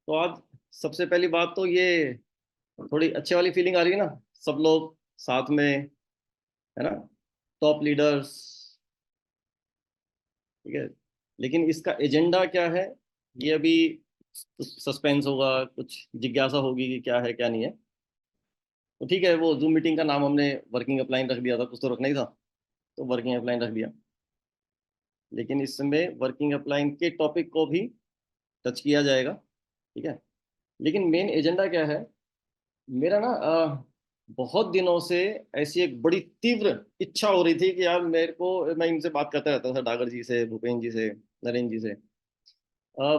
तो आज सबसे पहली बात तो ये थोड़ी अच्छे वाली फीलिंग आ रही है ना, सब लोग साथ में, है ना, टॉप लीडर्स। ठीक है, लेकिन इसका एजेंडा क्या है, ये अभी सस्पेंस होगा, कुछ जिज्ञासा होगी कि क्या है क्या नहीं है। तो ठीक है, वो जूम मीटिंग का नाम हमने वर्किंग अपलाइन रख दिया था, कुछ तो रखना ही था, तो वर्किंग अपलाइन रख दिया। लेकिन इस समय वर्किंग अपलाइन के टॉपिक को भी टच किया जाएगा। ठीक है, लेकिन मेन एजेंडा क्या है मेरा ना, बहुत दिनों से ऐसी एक बड़ी तीव्र इच्छा हो रही थी कि यार मेरे को, मैं इनसे बात करता रहता था, डागर जी से, भूपेन जी से, नरेंद्र जी से,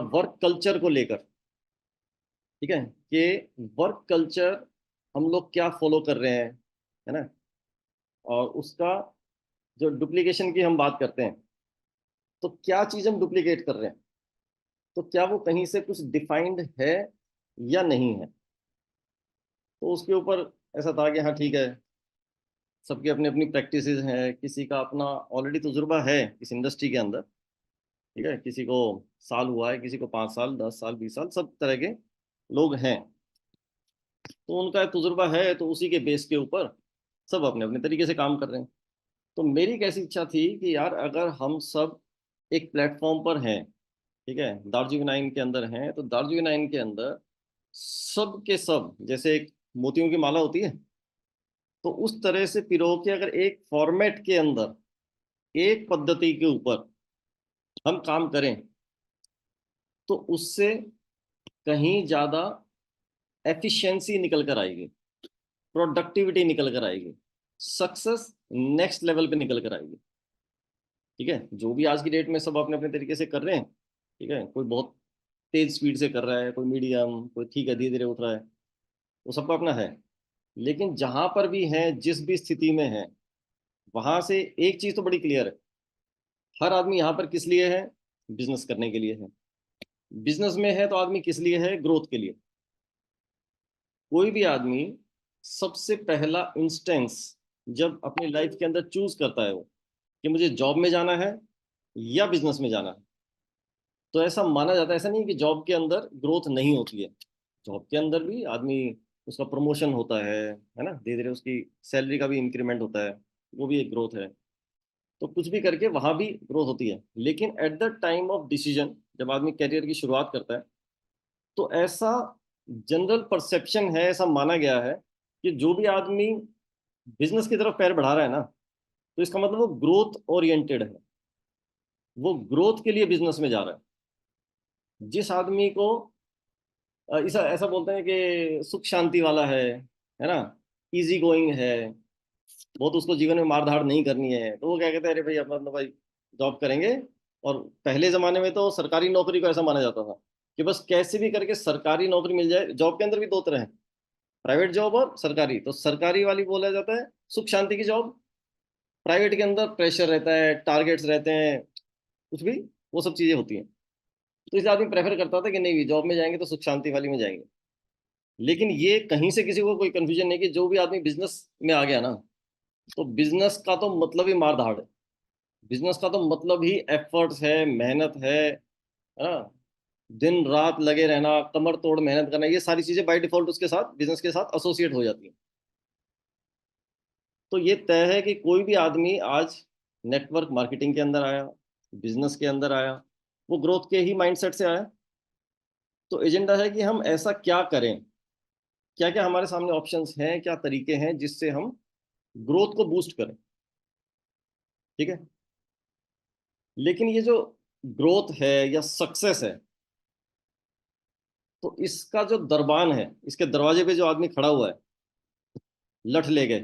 वर्क कल्चर को लेकर। ठीक है, कि वर्क कल्चर हम लोग क्या फॉलो कर रहे हैं, है ना, और उसका जो डुप्लीकेशन की हम बात करते हैं, तो क्या चीज़ हम डुप्लीकेट कर रहे हैं, तो क्या वो कहीं से कुछ डिफाइंड है या नहीं है। तो उसके ऊपर ऐसा था कि हाँ ठीक है, सबकी अपनी अपनी प्रैक्टिसेस हैं, किसी का अपना ऑलरेडी तजुर्बा है इस इंडस्ट्री के अंदर। ठीक है, किसी को साल हुआ है, किसी को 5 साल, 10 साल, 20 साल, सब तरह के लोग हैं। तो उनका तजुर्बा है, तो उसी के बेस के ऊपर सब अपने अपने तरीके से काम कर रहे हैं। तो मेरी कैसी इच्छा थी कि यार अगर हम सब एक प्लेटफॉर्म पर हैं, ठीक है, दार्जिलिंग के अंदर हैं, तो दार्जिलिंग के अंदर सब के सब जैसे एक मोतियों की माला होती है, तो उस तरह से पिरो के अगर एक फॉर्मेट के अंदर एक पद्धति के ऊपर हम काम करें, तो उससे कहीं ज्यादा एफिशिएंसी निकल कर आएगी, प्रोडक्टिविटी निकल कर आएगी, सक्सेस नेक्स्ट लेवल पे निकल कर आएगी। ठीक है, जो भी आज की डेट में सब अपने अपने तरीके से कर रहे हैं। ठीक है, कोई बहुत तेज स्पीड से कर रहा है, कोई मीडियम, कोई ठीक है धीरे धीरे उठ रहा है, वो सबका अपना है। लेकिन जहां पर भी है, जिस भी स्थिति में है, वहां से एक चीज तो बड़ी क्लियर है, हर आदमी यहाँ पर किस लिए है, बिजनेस करने के लिए है। बिजनेस में है तो आदमी किस लिए है, ग्रोथ के लिए। कोई भी आदमी सबसे पहला इंस्टेंस जब अपनी लाइफ के अंदर चूज करता है वो, कि मुझे जॉब में जाना है या बिजनेस में जाना है, तो ऐसा माना जाता है, ऐसा नहीं कि जॉब के अंदर ग्रोथ नहीं होती है। जॉब के अंदर भी आदमी, उसका प्रमोशन होता है ना, धीरे धीरे उसकी सैलरी का भी इंक्रीमेंट होता है, वो भी एक ग्रोथ है। तो कुछ भी करके वहां भी ग्रोथ होती है। लेकिन at the time of decision, जब आदमी करियर की शुरुआत करता है, तो ऐसा जनरल परसेप्शन है, ऐसा माना गया है कि जो भी आदमी बिजनेस की तरफ पैर बढ़ा रहा है ना, तो इसका मतलब वो ग्रोथ ओरिएंटेड है, वो ग्रोथ के लिए बिजनेस में जा रहा है। जिस आदमी को ऐसा ऐसा बोलते हैं कि सुख शांति वाला है ना, इजी गोइंग है, बहुत उसको जीवन में मार धाड़ नहीं करनी है, तो वो क्या कहते हैं, अरे भाई अपना अपना भाई जॉब करेंगे। और पहले जमाने में तो सरकारी नौकरी को ऐसा माना जाता था कि बस कैसे भी करके सरकारी नौकरी मिल जाए। जॉब के अंदर भी दो तरह है, प्राइवेट जॉब और सरकारी। तो सरकारी वाली बोला जाता है सुख शांति की जॉब, प्राइवेट के अंदर प्रेशर रहता है, टारगेट्स रहते हैं, कुछ भी वो सब चीजें होती हैं। तो इसलिए आदमी प्रेफर करता था कि नहीं, जॉब में जाएंगे तो सुख शांति वाली में जाएंगे। लेकिन ये कहीं से किसी को कोई कंफ्यूजन नहीं कि जो भी आदमी बिजनेस में आ गया ना, तो बिजनेस का तो मतलब ही मार धाड़ है। बिजनेस का तो मतलब ही एफर्ट्स है, मेहनत है ना, दिन रात लगे रहना, कमर तोड़ मेहनत करना, ये सारी चीजें बाय डिफॉल्ट उसके साथ, बिजनेस के साथ एसोसिएट हो जाती हैं। तो ये तय है कि कोई भी आदमी आज नेटवर्क मार्केटिंग के अंदर आया, बिजनेस के अंदर आया, वो ग्रोथ के ही माइंडसेट से आया। तो एजेंडा है कि हम ऐसा क्या करें, क्या क्या हमारे सामने ऑप्शंस हैं, क्या तरीके हैं जिससे हम ग्रोथ को बूस्ट करें। ठीक है, लेकिन ये जो ग्रोथ है या सक्सेस है, तो इसका जो दरबान है, इसके दरवाजे पे जो आदमी खड़ा हुआ है लठ ले गए,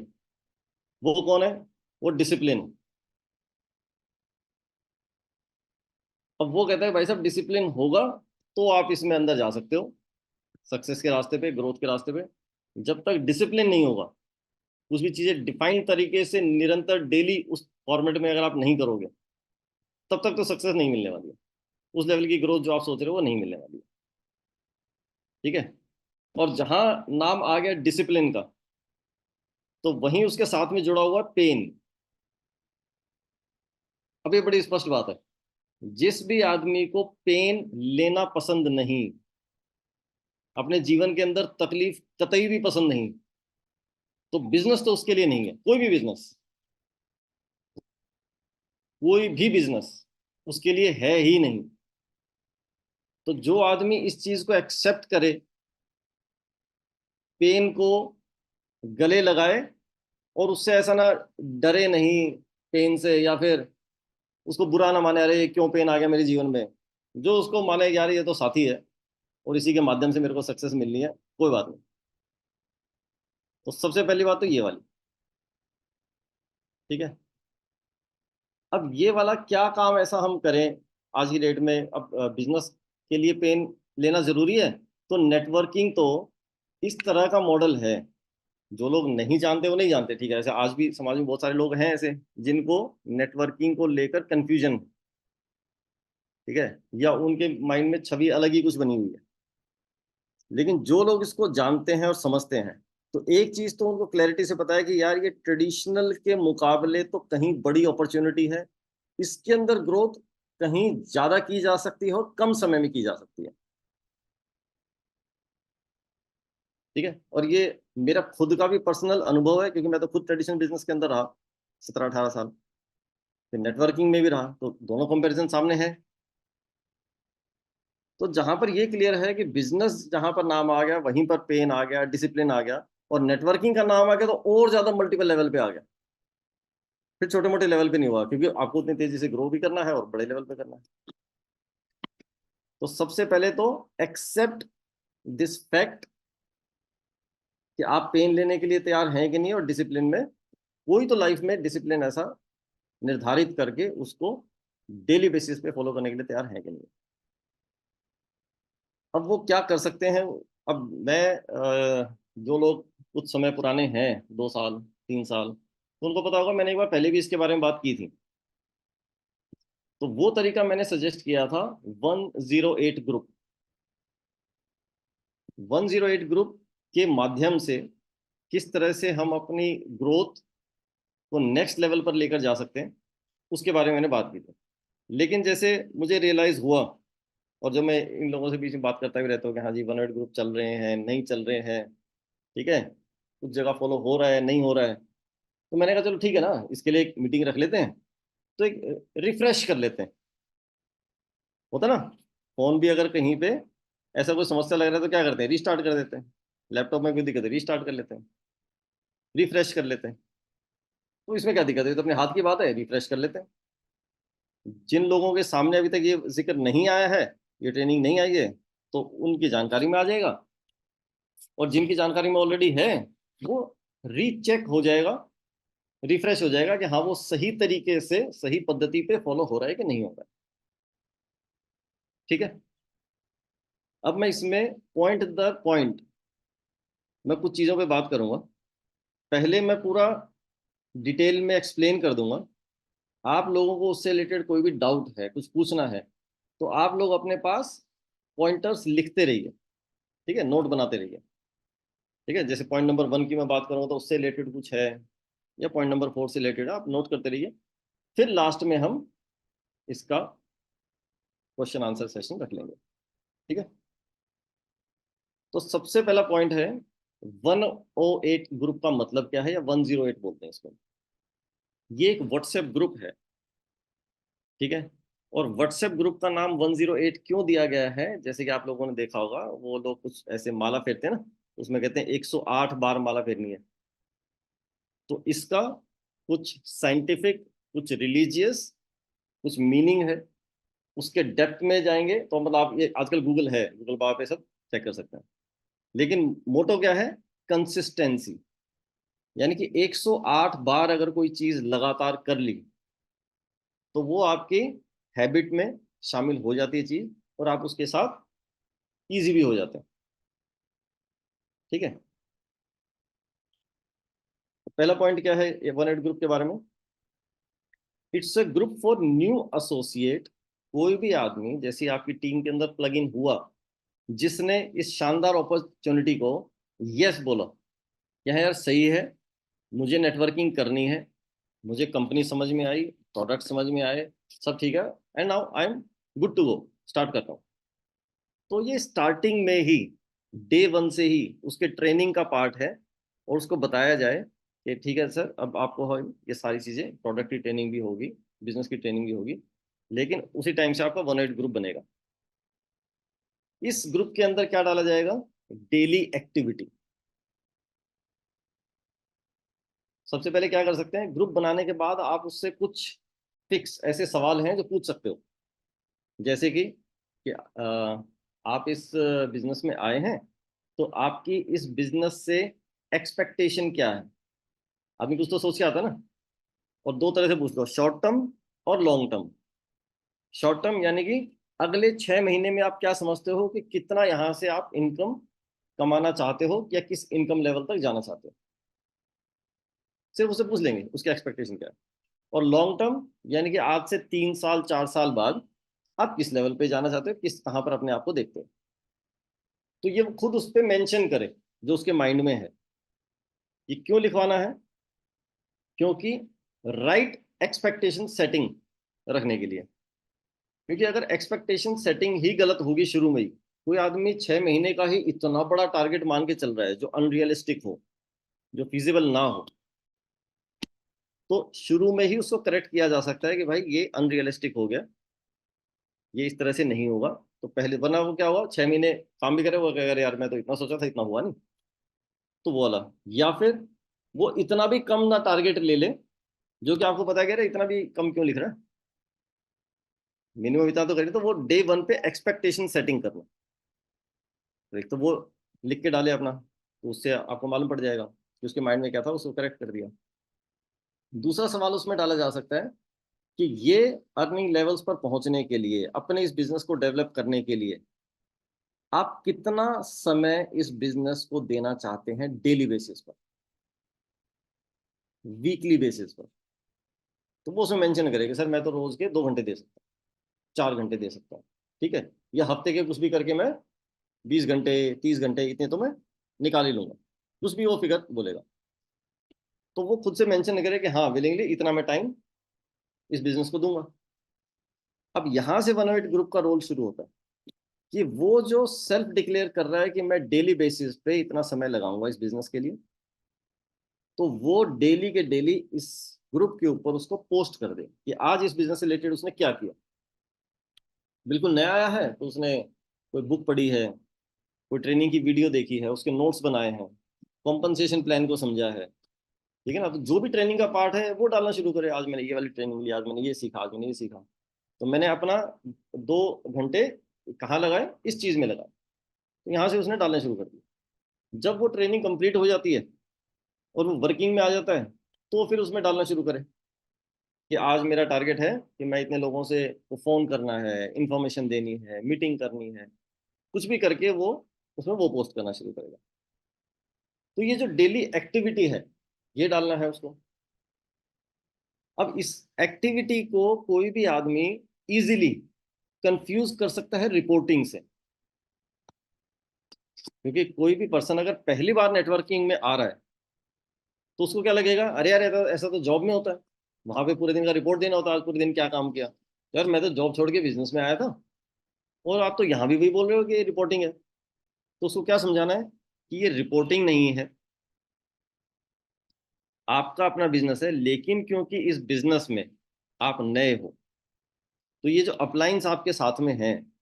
वो कौन है, वो डिसिप्लिन। अब वो कहता है भाई साहब डिसिप्लिन होगा तो आप इसमें अंदर जा सकते हो, सक्सेस के रास्ते पे, ग्रोथ के रास्ते पे। जब तक डिसिप्लिन नहीं होगा, कुछ भी चीजें डिफाइंड तरीके से निरंतर डेली उस फॉर्मेट में अगर आप नहीं करोगे, तब तक तो सक्सेस नहीं मिलने वाली है। उस लेवल की ग्रोथ जो आप सोच रहे हो वो नहीं मिलने वाली है। ठीक है, और जहां नाम आ गया डिसिप्लिन का, तो वहीं उसके साथ में जुड़ा हुआ पेन। अब ये बड़ी स्पष्ट बात है, जिस भी आदमी को पेन लेना पसंद नहीं, अपने जीवन के अंदर तकलीफ कतई भी पसंद नहीं, तो बिजनेस तो उसके लिए नहीं है। कोई भी बिजनेस, कोई भी बिजनेस उसके लिए है ही नहीं। तो जो आदमी इस चीज को एक्सेप्ट करे, पेन को गले लगाए, और उससे ऐसा ना डरे नहीं पेन से, या फिर उसको बुरा ना माने, अरे क्यों पेन आ गया मेरे जीवन में। जो उसको माने यार ये तो साथी है और इसी के माध्यम से मेरे को सक्सेस मिलनी है, कोई बात नहीं। तो सबसे पहली बात तो ये वाली, ठीक है। अब ये वाला क्या काम ऐसा हम करें आज की डेट में, अब बिजनेस के लिए पेन लेना जरूरी है। तो नेटवर्किंग तो इस तरह का मॉडल है, जो लोग नहीं जानते वो नहीं जानते, ठीक है। ऐसे आज भी समाज में बहुत सारे लोग हैं ऐसे जिनको नेटवर्किंग को लेकर कंफ्यूजन, ठीक है, या उनके माइंड में छवि अलग ही कुछ बनी हुई है। लेकिन जो लोग इसको जानते हैं और समझते हैं, तो एक चीज तो उनको क्लैरिटी से पता है कि यार ये ट्रेडिशनल के मुकाबले तो कहीं बड़ी अपॉर्चुनिटी है, इसके अंदर ग्रोथ कहीं ज्यादा की जा सकती है और कम समय में की जा सकती है, ठीक है। और ये मेरा खुद का भी पर्सनल अनुभव है, क्योंकि मैं तो खुद ट्रेडिशनल बिजनेस के अंदर रहा 17-18 साल, फिर नेटवर्किंग में भी रहा, तो दोनों कंपैरिजन सामने है। तो जहां पर ये क्लियर है कि बिजनेस जहां पर नाम आ गया वहीं पर पेन आ गया, डिसिप्लिन आ गया, और नेटवर्किंग का नाम आ गया तो और ज्यादा मल्टीपल लेवल पे आ गया। फिर छोटे मोटे लेवल पे नहीं हुआ, क्योंकि आपको उतनी तेजी से ग्रो भी करना है और बड़े लेवल पे करना है। तो सबसे पहले तो एक्सेप्ट दिस फैक्ट कि आप पेन लेने के लिए तैयार हैं कि नहीं, और डिसिप्लिन में कोई तो लाइफ में डिसिप्लिन ऐसा निर्धारित करके उसको डेली बेसिस पे फॉलो करने के लिए तैयार हैं कि नहीं। अब वो क्या कर सकते हैं। अब मैं जो लोग कुछ समय पुराने हैं, 2 साल 3 साल, तो उनको पता होगा मैंने एक बार पहले भी इसके बारे में बात की थी। तो वो तरीका मैंने सजेस्ट किया था, 108 ग्रुप। 108 ग्रुप के माध्यम से किस तरह से हम अपनी ग्रोथ को नेक्स्ट लेवल पर लेकर जा सकते हैं, उसके बारे में मैंने बात की थी। लेकिन जैसे मुझे रियलाइज हुआ, और जब मैं इन लोगों से बीच में बात करता भी रहता हूँ कि हाँ जी 108 ग्रुप चल रहे हैं नहीं चल रहे हैं, ठीक है, कुछ जगह फॉलो हो रहा है नहीं हो रहा है, तो मैंने कहा चलो ठीक है ना, इसके लिए एक मीटिंग रख लेते हैं, तो एक रिफ्रेश कर लेते हैं। होता ना, फोन भी अगर कहीं पे ऐसा कोई समस्या लग रहा है तो क्या करते हैं, रिस्टार्ट कर देते हैं। लैपटॉप में कोई दिक्कत है, रिस्टार्ट कर लेते हैं, रिफ्रेश कर लेते हैं। तो इसमें क्या दिक्कत है, ये तो अपने हाथ की बात है, रिफ्रेश कर लेते हैं। जिन लोगों के सामने अभी तक ये जिक्र नहीं आया है, ये ट्रेनिंग नहीं आई है, तो उनकी जानकारी में आ जाएगा, और जिनकी जानकारी में ऑलरेडी है वो रीचेक हो जाएगा, रिफ्रेश हो जाएगा कि हाँ वो सही तरीके से सही पद्धति पे फॉलो हो रहा है कि नहीं हो रहा है, ठीक है। अब मैं इसमें पॉइंट दर पॉइंट मैं कुछ चीज़ों पे बात करूंगा। पहले मैं पूरा डिटेल में एक्सप्लेन कर दूंगा। आप लोगों को उससे रिलेटेड कोई भी डाउट है, कुछ पूछना है, तो आप लोग अपने पास पॉइंटर्स लिखते रहिए, ठीक है, नोट बनाते रहिए, ठीक है। जैसे पॉइंट नंबर 1 की मैं बात करूँगा तो उससे रिलेटेड कुछ है, या पॉइंट नंबर 4 से रिलेटेड है, आप नोट करते रहिए। फिर लास्ट में हम इसका क्वेश्चन आंसर सेशन रख लेंगे, ठीक है। तो सबसे पहला पॉइंट है, 108 ग्रुप का मतलब क्या है, या 108 बोलते हैं इसको। ये एक व्हाट्सएप ग्रुप है, ठीक है। और व्हाट्सएप ग्रुप का नाम 108 क्यों दिया गया है, जैसे कि आप लोगों ने देखा होगा वो लोग कुछ ऐसे माला फेरते हैं ना, उसमें कहते हैं 108 बार माला फेरनी है। तो इसका कुछ साइंटिफिक, कुछ रिलीजियस, कुछ मीनिंग है। उसके डेप्थ में जाएंगे तो मतलब आप ये आजकल गूगल है, गूगल पर आप ये सब चेक कर सकते हैं। लेकिन मोटो क्या है, कंसिस्टेंसी, यानी कि 108 बार अगर कोई चीज लगातार कर ली तो वो आपकी हैबिट में शामिल हो जाती है चीज, और आप उसके साथ इजी भी हो जाते हैं, ठीक है। तो पहला पॉइंट क्या है ये 108 ग्रुप के बारे में, it's a group for new associate. कोई भी आदमी जैसे आपकी टीम के अंदर प्लग इन हुआ, जिसने इस शानदार अपॉर्चुनिटी को यस बोला, यह यार सही है, मुझे नेटवर्किंग करनी है, मुझे कंपनी समझ में आई, प्रोडक्ट समझ में आए, सब ठीक है, and now I am good to go, start करता हूँ। तो ये स्टार्टिंग में ही डे वन से ही उसके ट्रेनिंग का पार्ट है, और उसको बताया जाए कि ठीक है सर, अब आपको ये सारी चीज़ें, प्रोडक्ट की ट्रेनिंग भी होगी, बिजनेस की ट्रेनिंग भी होगी, लेकिन उसी टाइम से आपका 108 ग्रुप बनेगा। इस ग्रुप के अंदर क्या डाला जाएगा? Daily activity. सबसे पहले क्या कर सकते हैं, ग्रुप बनाने के बाद आप उससे कुछ फिक्स ऐसे सवाल हैं जो पूछ सकते हो, जैसे कि आप इस बिजनेस में आए हैं, तो आपकी इस बिजनेस से एक्सपेक्टेशन क्या है। आदमी कुछ तो सोच के आता है ना। और दो तरह से पूछ लो, शॉर्ट टर्म और लॉन्ग टर्म। शॉर्ट टर्म यानी कि अगले 6 महीने में आप क्या समझते हो कि कितना यहाँ से आप इनकम कमाना चाहते हो, या किस इनकम लेवल तक जाना चाहते हो, सिर्फ उससे पूछ लेंगे उसकी एक्सपेक्टेशन क्या है। और लॉन्ग टर्म यानी कि आज से 3 साल 4 साल बाद आप किस लेवल पे जाना चाहते हो, किस कहाँ पर अपने आप को देखते हो। तो ये खुद उस पर मेंशन करे जो उसके माइंड में है। ये क्यों लिखवाना है? क्योंकि राइट एक्सपेक्टेशन सेटिंग रखने के लिए। क्योंकि अगर एक्सपेक्टेशन सेटिंग ही गलत होगी शुरू में ही, कोई आदमी 6 महीने का ही इतना बड़ा टारगेट मान के चल रहा है जो अनरियलिस्टिक हो, जो फिजिबल ना हो, तो शुरू में ही उसको करेक्ट किया जा सकता है कि भाई ये अनरियलिस्टिक हो गया, ये इस तरह से नहीं होगा। तो पहले, वरना वो क्या हुआ, 6 महीने काम भी करे, वो कहेगा यार मैं तो इतना सोचा था, इतना हुआ नहीं। तो वो वाला। या फिर वो इतना भी कम ना टारगेट ले ले, जो कि आपको पता है कि इतना भी कम क्यों लिख रहा है, मिनिमम इतना तो करिए। तो वो डे वन पे एक्सपेक्टेशन सेटिंग करना। तो एक तो वो लिख के डाले अपना, तो उससे आपको मालूम पड़ जाएगा कि उसके माइंड में क्या था, उसको करेक्ट कर दिया। दूसरा सवाल उसमें डाला जा सकता है कि ये अर्निंग लेवल्स पर पहुंचने के लिए, अपने इस बिजनेस को डेवलप करने के लिए, आप कितना समय इस बिजनेस को देना चाहते हैं, डेली बेसिस पर, वीकली बेसिस पर। तो वो उसमें मेंशन करेगा सर मैं तो रोज के 2 घंटे दे सकता हूँ, 4 घंटे दे सकता हूँ, ठीक है, या हफ्ते के कुछ भी करके मैं 20 घंटे 30 घंटे इतने तो मैं निकाल ही लूंगा, कुछ भी वो फिगर बोलेगा। तो वो खुद से मेंशन करे कि हाँ विलिंगली इतना मैं टाइम इस बिजनेस को दूंगा। अब यहां से 108 ग्रुप का रोल शुरू होता है कि वो जो सेल्फ डिक्लेयर कर रहा है कि मैं डेली बेसिस पे इतना समय लगाऊंगा इस बिजनेस के लिए, तो वो डेली के डेली इस ग्रुप के ऊपर उसको पोस्ट कर दे कि आज इस बिजनेस से रिलेटेड उसने क्या किया। बिल्कुल नया आया है तो उसने कोई बुक पढ़ी है, कोई ट्रेनिंग की वीडियो देखी है, उसके नोट्स बनाए हैं, कॉम्पनसेशन प्लान को समझा है, ठीक है ना। तो जो भी ट्रेनिंग का पार्ट है वो डालना शुरू करे, आज मैंने ये वाली ट्रेनिंग ली, आज मैंने ये सीखा, आज मैंने ये सीखा, तो मैंने अपना 2 घंटे कहाँ लगाए, इस चीज में लगाए। तो यहाँ से उसने डालना शुरू कर दिया। जब वो ट्रेनिंग कंप्लीट हो जाती है और वो वर्किंग में आ जाता है, तो फिर उसमें डालना शुरू करे कि आज मेरा टारगेट है कि मैं इतने लोगों से फोन करना है, इंफॉर्मेशन देनी है, मीटिंग करनी है, कुछ भी करके वो उसमें वो पोस्ट करना शुरू करेगा। तो ये जो डेली एक्टिविटी है, ये डालना है उसको। अब इस एक्टिविटी को कोई भी आदमी इजीली कंफ्यूज कर सकता है रिपोर्टिंग से। क्योंकि कोई भी पर्सन अगर पहली बार नेटवर्किंग में आ रहा है, तो उसको क्या लगेगा, अरे यार ऐसा ऐसा तो जॉब में होता है, वहां पे पूरे दिन का रिपोर्ट देना होता है, आज पूरे दिन क्या काम किया। यार मैं तो जॉब छोड़ के बिजनेस में आया था, और आप तो यहाँ भी वही बोल रहे हो कि रिपोर्टिंग है। तो उसको क्या समझाना है कि ये रिपोर्टिंग नहीं है, आपका अपना बिजनेस है, लेकिन क्योंकि इस बिजनेस में आप नए हो, तो ये जो अपलाइंस आपके साथ में हैं,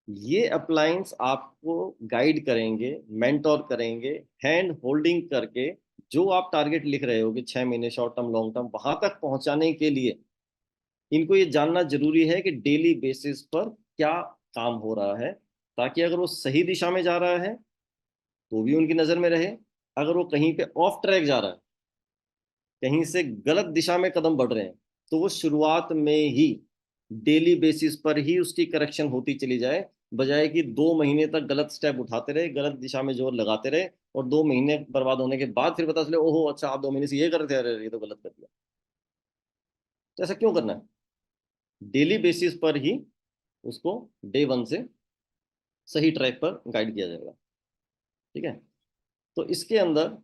ये अपलायंस आपको गाइड करेंगे, मेंटोर करेंगे, हैंड होल्डिंग करके, जो आप टारगेट लिख रहे हो कि 6 महीने शॉर्ट टर्म लॉन्ग टर्म, वहां तक पहुंचाने के लिए इनको ये जानना जरूरी है कि डेली बेसिस पर क्या काम हो रहा है, ताकि अगर वो सही दिशा में जा रहा है तो भी उनकी नजर में रहे, अगर वो कहीं पे ऑफ ट्रैक जा रहा है, कहीं से गलत दिशा में कदम बढ़ रहे हैं, तो वो शुरुआत में ही डेली बेसिस पर ही उसकी करेक्शन होती चली जाए, बजाय कि 2 महीने तक गलत स्टेप उठाते रहे, गलत दिशा में जोर लगाते रहे, और 2 महीने बर्बाद होने के बाद फिर पता चले ओहो अच्छा आप 2 महीने से ये कर रहे थे, अरे ये तो गलत कर दिया। तो ऐसा क्यों करना है? डेली बेसिस पर ही उसको डे वन से सही ट्रैक पर गाइड किया जाएगा, ठीक है। तो इसके अंदर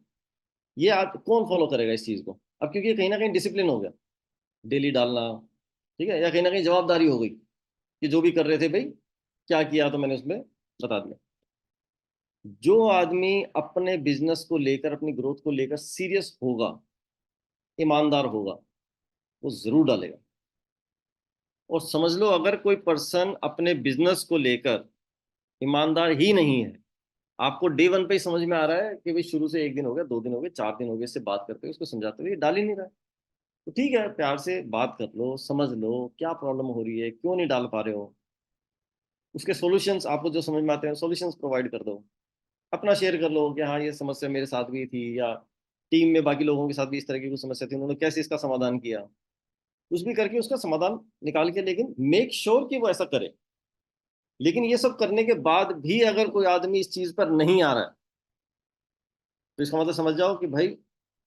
ये आज कौन फॉलो करेगा इस चीज को? अब क्योंकि ये कहीं ना कहीं डिसिप्लिन हो गया, डेली डालना, ठीक है, या कहीं ना कहीं जवाबदारी हो गई कि जो भी कर रहे थे भाई, क्या किया तो मैंने उसमें बता दिया। जो आदमी अपने बिजनेस को लेकर, अपनी ग्रोथ को लेकर सीरियस होगा, ईमानदार होगा, वो जरूर डालेगा। और समझ लो, अगर कोई पर्सन अपने बिजनेस को लेकर ईमानदार ही नहीं है, आपको डे वन पे ही समझ में आ रहा है कि भाई शुरू से 1 दिन हो गया, 2 दिन हो गए, 4 दिन हो गए, इससे बात करते हुए, उसको समझाते हुए, ये डाल ही नहीं रहा है, तो ठीक है, प्यार से बात कर लो, समझ लो क्या प्रॉब्लम हो रही है, क्यों नहीं डाल पा रहे हो। उसके सॉल्यूशंस आपको जो समझ में आते हैं, सॉल्यूशंस प्रोवाइड कर दो। अपना शेयर कर लो कि हाँ, ये समस्या मेरे साथ भी थी, या टीम में बाकी लोगों के साथ भी इस तरह की कुछ समस्या थी, उन्होंने कैसे इसका समाधान किया। कुछ भी करके उसका समाधान निकाल के, लेकिन मेक श्योर कि वो ऐसा करे। लेकिन ये सब करने के बाद भी अगर कोई आदमी इस चीज पर नहीं आ रहा है, तो इसका मतलब समझ जाओ कि भाई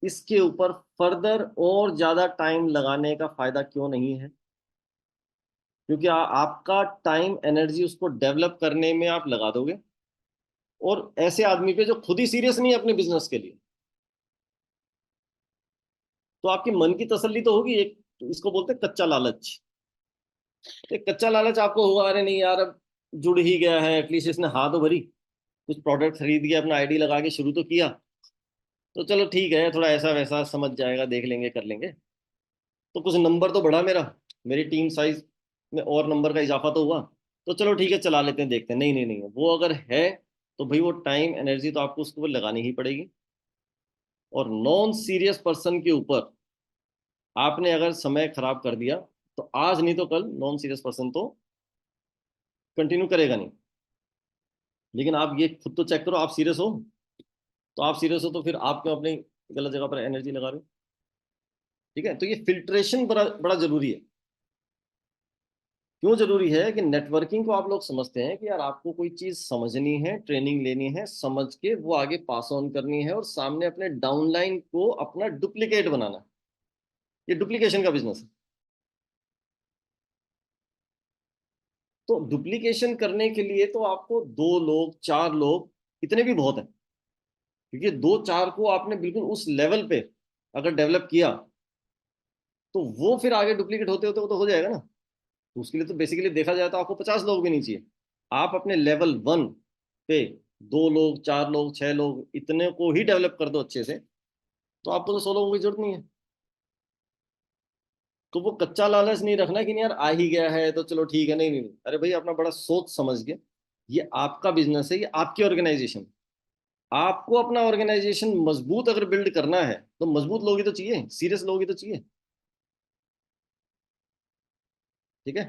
इसके ऊपर फर्दर और ज्यादा टाइम लगाने का फायदा क्यों नहीं है। क्योंकि आपका टाइम एनर्जी उसको डेवलप करने में आप लगा दोगे, और ऐसे आदमी पे जो खुद ही सीरियस नहीं है अपने बिजनेस के लिए, तो आपके मन की तसल्ली तो होगी। एक तो इसको बोलते हैं कच्चा लालच। एक कच्चा लालच आपको होगा, अरे नहीं यार, अब जुड़ ही गया है, एटलीस्ट इसने हाँ तो भरी, कुछ प्रोडक्ट खरीद के अपना आईडी लगा के शुरू तो किया, तो चलो ठीक है, थोड़ा ऐसा वैसा समझ जाएगा, देख लेंगे, कर लेंगे, तो कुछ नंबर तो बढ़ा मेरा, मेरी टीम साइज में और नंबर का इजाफा तो हुआ, तो चलो ठीक है, चला लेते हैं, देखते हैं। नहीं नहीं नहीं, वो अगर है तो भाई वो टाइम एनर्जी तो आपको उसके ऊपर लगानी ही पड़ेगी। और नॉन सीरियस पर्सन के ऊपर आपने अगर समय खराब कर दिया, तो आज नहीं तो कल नॉन सीरियस पर्सन तो कंटिन्यू करेगा नहीं। लेकिन आप ये खुद तो चेक करो, आप सीरियस हो, तो आप सीरियस हो तो फिर आप क्यों अपनी गलत जगह पर एनर्जी लगा रहे हो। ठीक है, तो ये फिल्ट्रेशन बड़ा बड़ा जरूरी है। क्यों जरूरी है कि नेटवर्किंग को आप लोग समझते हैं कि यार आपको कोई चीज समझनी है, ट्रेनिंग लेनी है, समझ के वो आगे पास ऑन करनी है, और सामने अपने डाउनलाइन को अपना डुप्लीकेट बनाना है। ये डुप्लीकेशन का बिजनेस है। तो डुप्लीकेशन करने के लिए तो आपको 2 लोग, 4 लोग, इतने भी बहुत हैं। क्योंकि 2 4 को आपने बिल्कुल उस लेवल पे अगर डेवलप किया, तो वो फिर आगे डुप्लीकेट होते होते वो तो हो जाएगा ना। तो उसके लिए तो बेसिकली देखा जाए तो आपको 50 लोग भी नहीं चाहिए। आप अपने लेवल 1 पे 2 लोग, 4 लोग, 6 लोग, इतने को ही डेवलप कर दो अच्छे से, तो आपको तो 100 लोगों की जरूरत नहीं है। तो वो कच्चा लालच नहीं रखना कि नहीं यार, आ ही गया है तो चलो ठीक है। नहीं नहीं नहीं, अरे भाई अपना बड़ा सोच समझ के, ये आपका बिजनेस है, ये आपकी ऑर्गेनाइजेशन। आपको अपना ऑर्गेनाइजेशन मजबूत अगर बिल्ड करना है, तो मजबूत लोग ही तो चाहिए, सीरियस लोग ही तो चाहिए। ठीक है।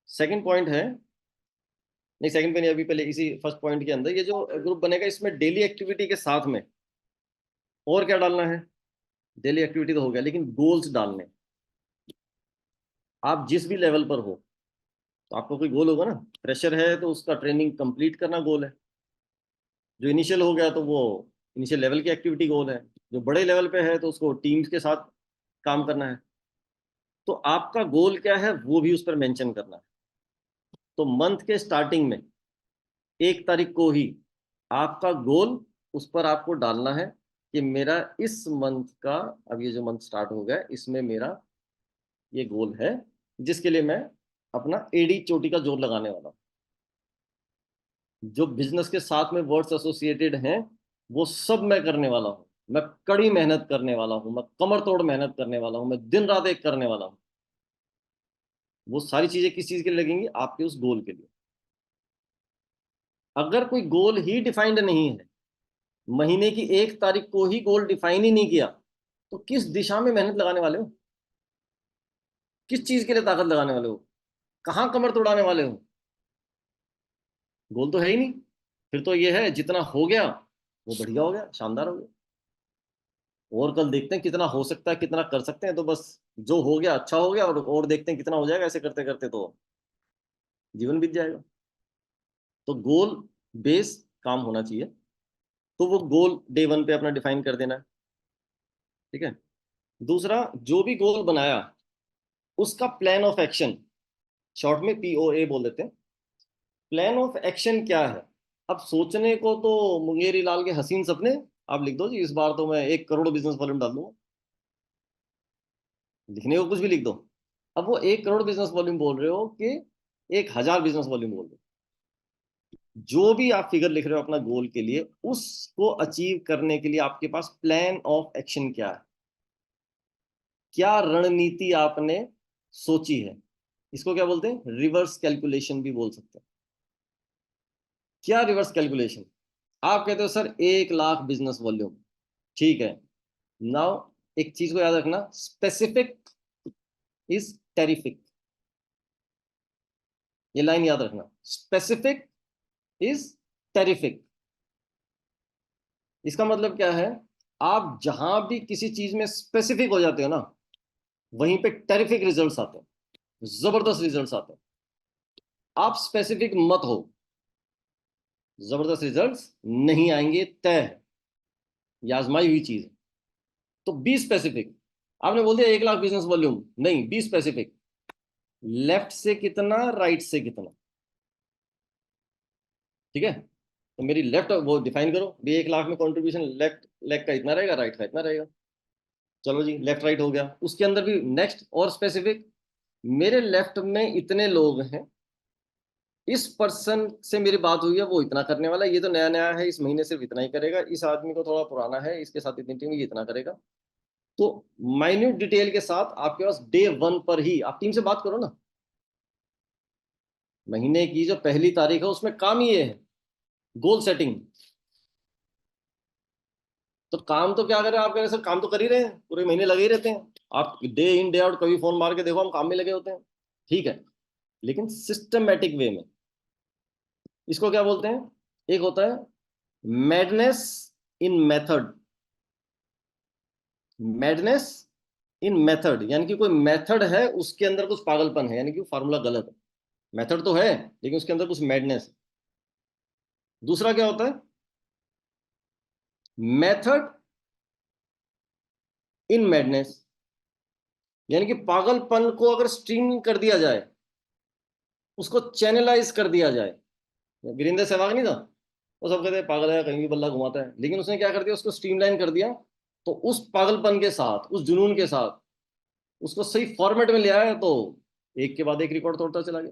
सेकंड पॉइंट है, नहीं सेकंड पे नहीं, अभी पहले इसी फर्स्ट पॉइंट के अंदर, ये जो ग्रुप बनेगा, इसमें डेली एक्टिविटी के साथ में और क्या डालना है। डेली एक्टिविटी तो हो गया, लेकिन गोल्स डालने। आप जिस भी लेवल पर हो, तो आपका कोई गोल होगा ना। प्रेशर है तो उसका ट्रेनिंग कंप्लीट करना गोल है। जो इनिशियल हो गया तो वो इनिशियल लेवल की एक्टिविटी गोल है। जो बड़े लेवल पे है तो उसको टीम्स के साथ काम करना है। तो आपका गोल क्या है वो भी उस पर मेंशन करना है। तो मंथ के स्टार्टिंग में 1 तारीख को ही आपका गोल उस पर आपको डालना है कि मेरा इस मंथ का, अब ये जो मंथ स्टार्ट हो गया, इसमें मेरा ये गोल है, जिसके लिए मैं अपना एडी चोटी का जोर लगाने वाला हूँ। जो बिजनेस के साथ में वर्ड्स एसोसिएटेड हैं, वो सब मैं करने वाला हूँ। मैं कड़ी मेहनत करने वाला हूँ, मैं कमर तोड़ मेहनत करने वाला हूँ, मैं दिन रात एक करने वाला हूँ। वो सारी चीजें किस चीज के लिए लगेंगी, आपके उस गोल के लिए। अगर कोई गोल ही डिफाइंड नहीं है, महीने की 1 तारीख को ही गोल डिफाइन ही नहीं किया, तो किस दिशा में मेहनत लगाने वाले हो, किस चीज के लिए ताकत लगाने वाले हो, कहाँ कमर तोड़ाने वाले हो। गोल तो है ही नहीं। फिर तो ये है, जितना हो गया वो बढ़िया हो गया, शानदार हो गया, और कल देखते हैं कितना हो सकता है, कितना कर सकते हैं, तो बस जो हो गया अच्छा हो गया, और देखते हैं कितना हो जाएगा, ऐसे करते करते तो जीवन बीत जाएगा। तो गोल बेस काम होना चाहिए। तो वो गोल डे वन पे अपना डिफाइन कर देना है। ठीक है। दूसरा, जो भी गोल बनाया, उसका प्लान ऑफ एक्शन, शॉर्ट में POA बोल देते हैं। प्लान ऑफ एक्शन क्या है। अब सोचने को तो मुंगेरी लाल के हसीन सपने, आप लिख दो जी, इस बार तो मैं 1 करोड़ बिजनेस वॉल्यूम डाल दूंगा। लिखने को कुछ भी लिख दो। अब वो 1 करोड़ बिजनेस वॉल्यूम बोल रहे हो कि 1,000 बिजनेस वॉल्यूम बोल रहे हो, जो भी आप फिगर लिख रहे हो अपना गोल के लिए, उसको अचीव करने के लिए आपके पास प्लान ऑफ एक्शन क्या है, क्या रणनीति आपने सोची है। इसको क्या बोलते हैं, रिवर्स कैलकुलेशन भी बोल सकते हैं। क्या रिवर्स कैलकुलेशन, आप कहते हो सर 1 लाख बिजनेस वॉल्यूम, ठीक है। नाउ एक चीज को याद रखना, स्पेसिफिक इज टेरिफिक, ये लाइन याद रखना, स्पेसिफिक इज टेरिफिक। इसका मतलब क्या है, आप जहां भी किसी चीज में स्पेसिफिक हो जाते हो ना, वहीं पे टेरिफिक रिजल्ट्स आते हैं, जबरदस्त रिजल्ट्स आते हैं। आप स्पेसिफिक मत हो, जबरदस्त रिजल्ट्स नहीं आएंगे, तय है, ये आजमाई हुई चीज है। तो बी स्पेसिफिक। आपने बोल दिया 1 लाख बिजनेस वॉल्यूम, नहीं, बी स्पेसिफिक, लेफ्ट से कितना, राइट से कितना, ठीक है। तो मेरी लेफ्ट वो डिफाइन करो भी, 1 लाख में कंट्रीब्यूशन लेफ्ट लेग का इतना रहेगा, राइट का इतना रहेगा। चलो जी, लेफ्ट राइट हो गया, उसके अंदर भी नेक्स्ट और स्पेसिफिक, मेरे लेफ्ट में इतने लोग हैं, इस पर्सन से मेरी बात हुई है, वो इतना करने वाला है, ये तो नया नया है, इस महीने सिर्फ इतना ही करेगा, इस आदमी को थोड़ा पुराना है, इसके साथ इतनी टीम, ये इतना करेगा। तो माइन्यूट डिटेल के साथ आपके पास डे 1 पर ही आप टीम से बात करो ना, महीने की जो पहली तारीख है उसमें काम ये है, गोल सेटिंग। तो काम तो क्या करें, आप कह रहे हैं सर काम तो कर ही रहे हैं, पूरे महीने लगे ही रहते हैं, आप डे इन डे आउट कभी फोन मार के देखो, हम काम में लगे होते हैं, ठीक है। लेकिन सिस्टमेटिक वे में, इसको क्या बोलते हैं, एक होता है madness in method, madness in method, यानी कि कोई मेथड है उसके अंदर कुछ पागलपन है, यानी कि फार्मूला गलत है, मेथड तो है लेकिन उसके अंदर कुछ मैडनेस है। दूसरा क्या होता है, मेथड इन मैडनेस, यानी कि पागलपन को अगर स्ट्रीम कर दिया जाए, उसको चैनलाइज कर दिया जाए। वीरेंद्र सहवाग नहीं था, वो सब कहते हैं पागल है, कहीं भी बल्ला घुमाता है, लेकिन उसने क्या कर दिया, उसको स्ट्रीमलाइन कर दिया। तो उस पागलपन के साथ, उस जुनून के साथ उसको सही फॉर्मेट में ले आया, तो एक के बाद एक रिकॉर्ड तोड़ता चला गया।